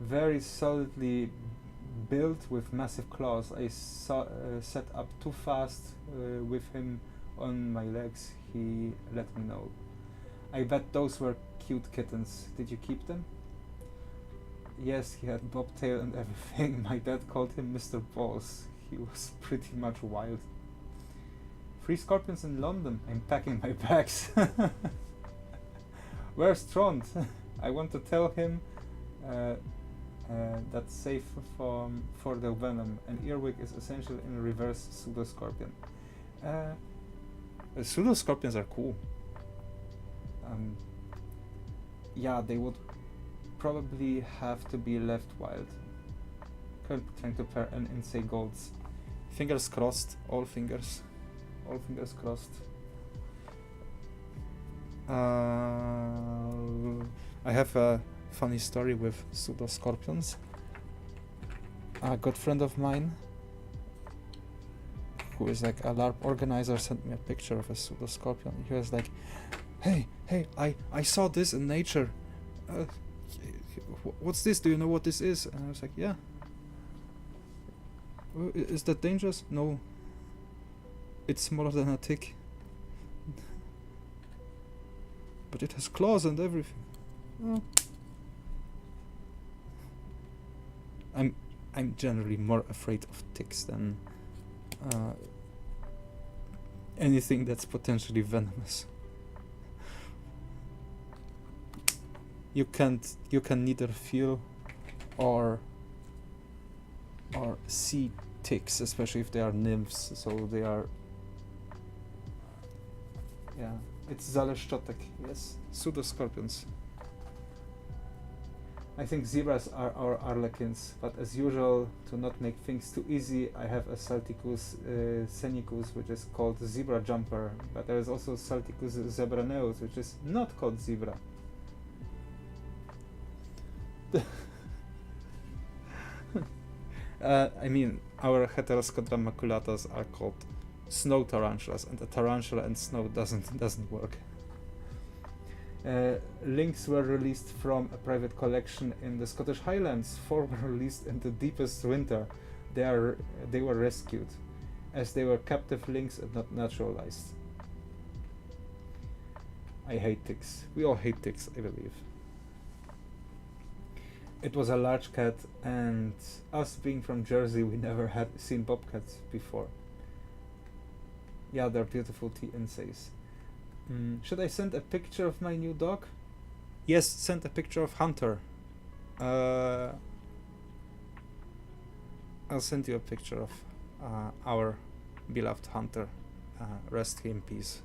Very solidly built with massive claws. I set up too fast with him on my legs. He let me know. I bet those were cute kittens. Did you keep them? Yes, he had bobtail and everything. My dad called him Mr. Balls. He was pretty much wild. 3 scorpions in London. I'm packing my bags. Where's Trond? I want to tell him that's safe for the venom. An earwig is essentially in reverse pseudoscorpion. Pseudoscorpions are cool. Yeah, they would probably have to be left wild. Currently trying to pair an insane golds. Fingers crossed, all fingers crossed. I have a funny story with pseudoscorpions. A good friend of mine, who is like a LARP organizer, sent me a picture of a pseudoscorpion. He was like, hey, I saw this in nature. What's this? Do you know what this is? And I was like, yeah. Is that dangerous? No. It's smaller than a tick. But it has claws and everything. Oh. I'm generally more afraid of ticks than anything that's potentially venomous. You can neither feel or see ticks, especially if they are nymphs, so they are, yeah, it's zaleszczotek, yes, pseudoscorpions. I think zebras are our arlequins, but as usual, to not make things too easy, I have a Salticus senicus, which is called zebra jumper, but there is also Salticus zebraneus, which is not called zebra. I mean, our Heteroscodra maculatas are called snow tarantulas, and a tarantula and snow doesn't work. Lynx were released from a private collection in the Scottish Highlands. 4 were released in the deepest winter. They were rescued, as they were captive lynx and not naturalized. I hate ticks. We all hate ticks, I believe. It was a large cat, and us being from Jersey, we never had seen bobcats before. Yeah, they're beautiful T-insays. Should I send a picture of my new dog? Yes, send a picture of Hunter. I'll send you a picture of our beloved Hunter. Rest in peace.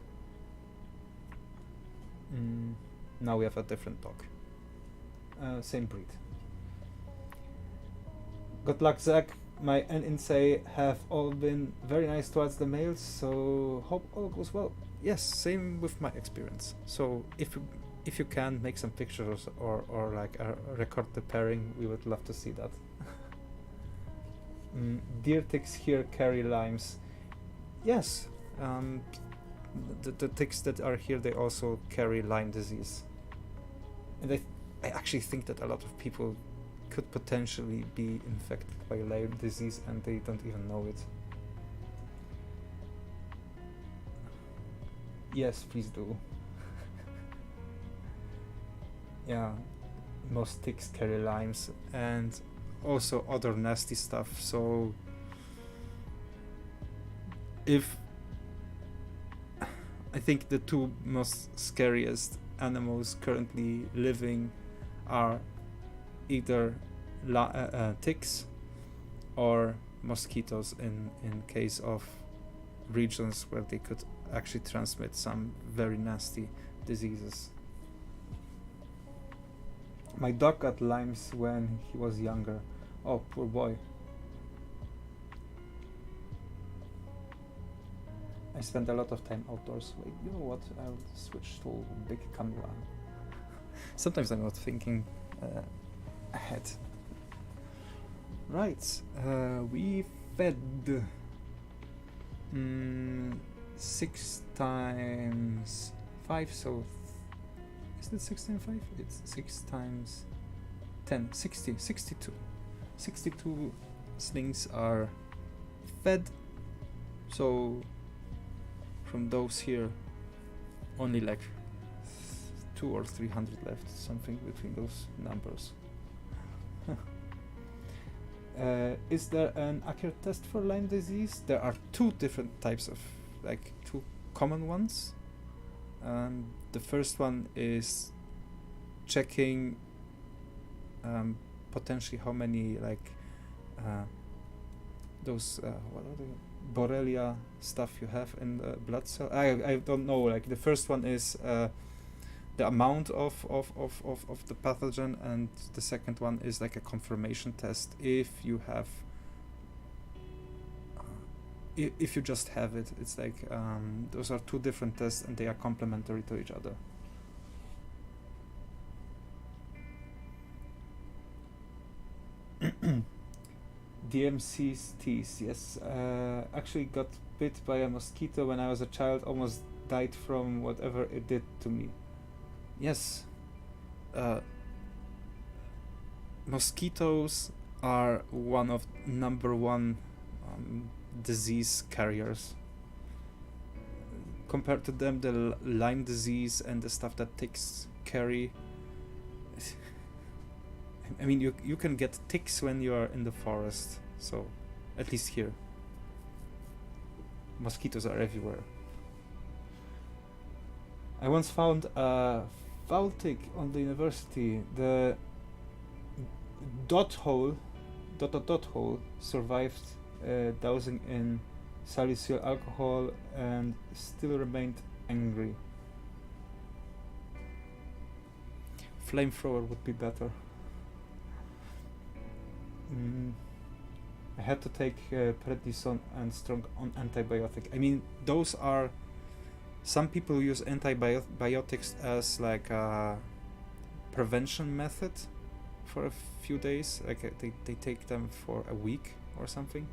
Now we have a different dog. Same breed. Good luck, Zach. My N-insay have all been very nice towards the males, so hope all goes well. Yes, same with my experience. So if you can make some pictures or like record the pairing, we would love to see that. Deer ticks here carry limes. Yes, the ticks that are here, they also carry Lyme disease. And I actually think that a lot of people could potentially be infected by Lyme disease and they don't even know it. Yes, please do. yeah, most ticks carry limes and also other nasty stuff. So if I think the two most scariest animals currently living are either ticks or mosquitoes in case of regions where they could actually transmit some very nasty diseases. My dog got limes when he was younger. Oh, poor boy. I spent a lot of time outdoors. Wait, you know what? I'll switch to big camera. Sometimes I'm not thinking ahead. Right, we fed 6 times 5, so is it 6 times 5? It's 6 times 10, 60, 62. 62 slings are fed, so from those here only like 200 or 300 left, something between those numbers. Is there an accurate test for Lyme disease? There are 2 different types of, like 2 common ones. The first one is checking potentially how many like those what are the Borrelia stuff you have in the blood cell. I don't know, like the first one is the amount of the pathogen, and the second one is like a confirmation test if you have if you just have it. It's like those are 2 different tests and they are complementary to each other. DMC's teeth, yes. Actually got bit by a mosquito when I was a child, almost died from whatever it did to me. Yes. Mosquitoes are one of number 1 disease carriers. Compared to them, the Lyme disease and the stuff that ticks carry, I mean, you can get ticks when you are in the forest, so at least here. Mosquitoes are everywhere. I once found a foul tick on the university. The dot hole survived dousing in salicylic alcohol and still remained angry. Flamethrower would be better. I had to take prednisone and strong antibiotic. I mean, those are, some people use antibiotics as like a prevention method for a few days, like they take them for a week or something.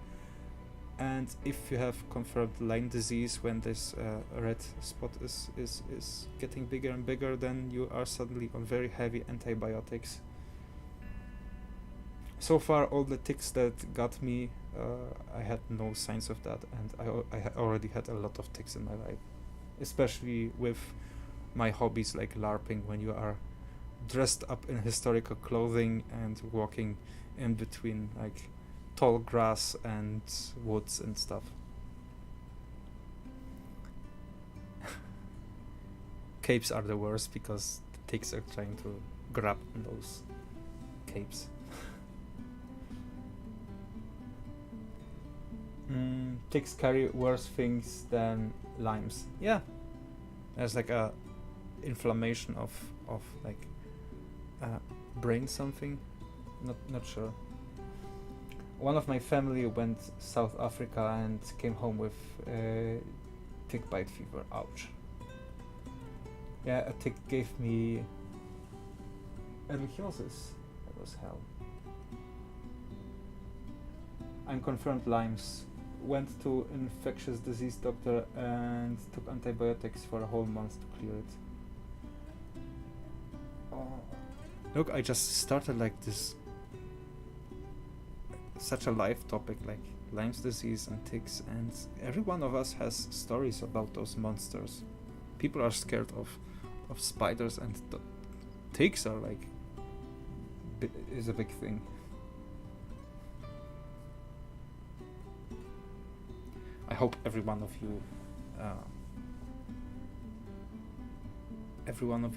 And if you have confirmed Lyme disease, when this red spot is getting bigger and bigger, then you are suddenly on very heavy antibiotics. So far, all the ticks that got me, I had no signs of that, and I already had a lot of ticks in my life, especially with my hobbies like LARPing, when you are dressed up in historical clothing and walking in between like tall grass and woods and stuff. Capes are the worst because the ticks are trying to grab on those capes. Ticks carry worse things than limes. Yeah, there's like a inflammation of like brain something. Not sure. One of my family went South Africa and came home with tick bite fever. Ouch. Yeah, a tick gave me ehrlichiosis. That was hell. Unconfirmed limes. Went to infectious disease doctor and took antibiotics for a whole month to clear it. Oh. Look, I just started like this, such a live topic like Lyme's disease and ticks, and every one of us has stories about those monsters. People are scared of spiders and ticks are like is a big thing. I hope every one of you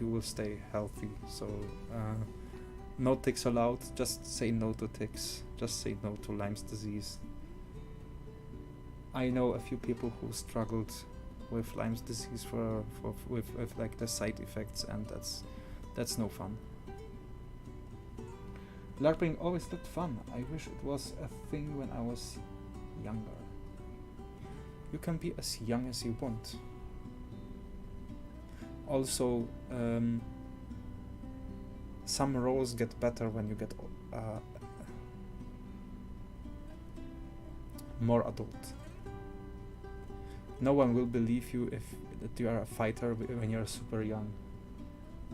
will stay healthy. So no ticks allowed. Just say no to ticks. Just say no to Lyme's disease. I know a few people who struggled with Lyme's disease with like the side effects, and that's no fun. LARPing always looked fun. I wish it was a thing when I was younger. You can be as young as you want. Also, some roles get better when you get more adult. No one will believe you that you are a fighter when you're super young.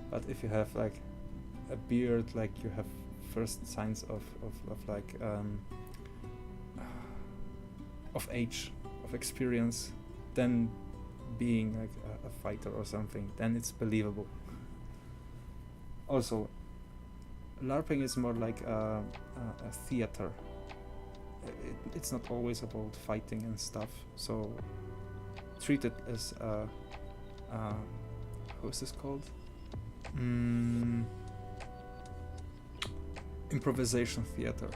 But if you have like a beard, like you have first signs of age, of experience, then being like a fighter or something, then it's believable. Also, LARPing is more like a theater. It's not always about fighting and stuff, so treat it as how is this called? Improvisation theater.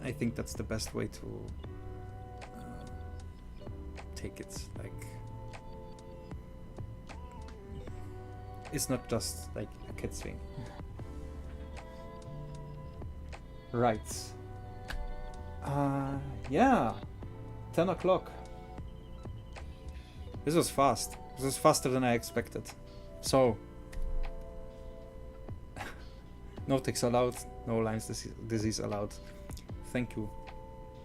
I think that's the best way to take it. Like, it's not just like a kid's thing. Right. Yeah. 10 o'clock. This was fast. This was faster than I expected. So, no ticks allowed, no Lyme's disease allowed. Thank you,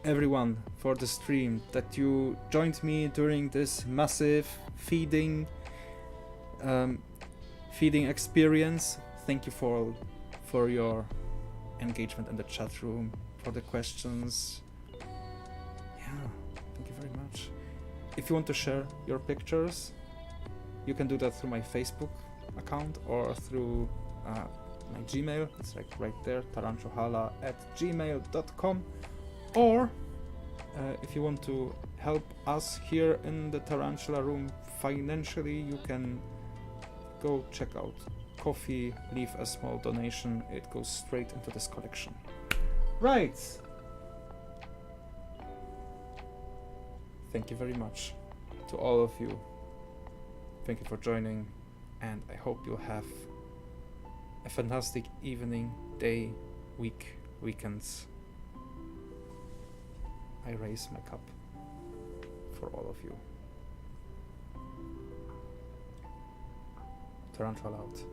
everyone, for the stream, that you joined me during this massive feeding experience. Thank you for your engagement in the chat room, for the questions. Yeah, thank you very much. If you want to share your pictures, you can do that through my Facebook account or through my Gmail. It's like right there, tarantula@gmail.com. Or if you want to help us here in the Tarantula room financially, you can go check out Coffee, leave a small donation. It goes straight into this collection. Right. Thank you very much to all of you. Thank you for joining, and I hope you have a fantastic evening, day, week, weekends. I raise my cup for all of you. Tarantula out.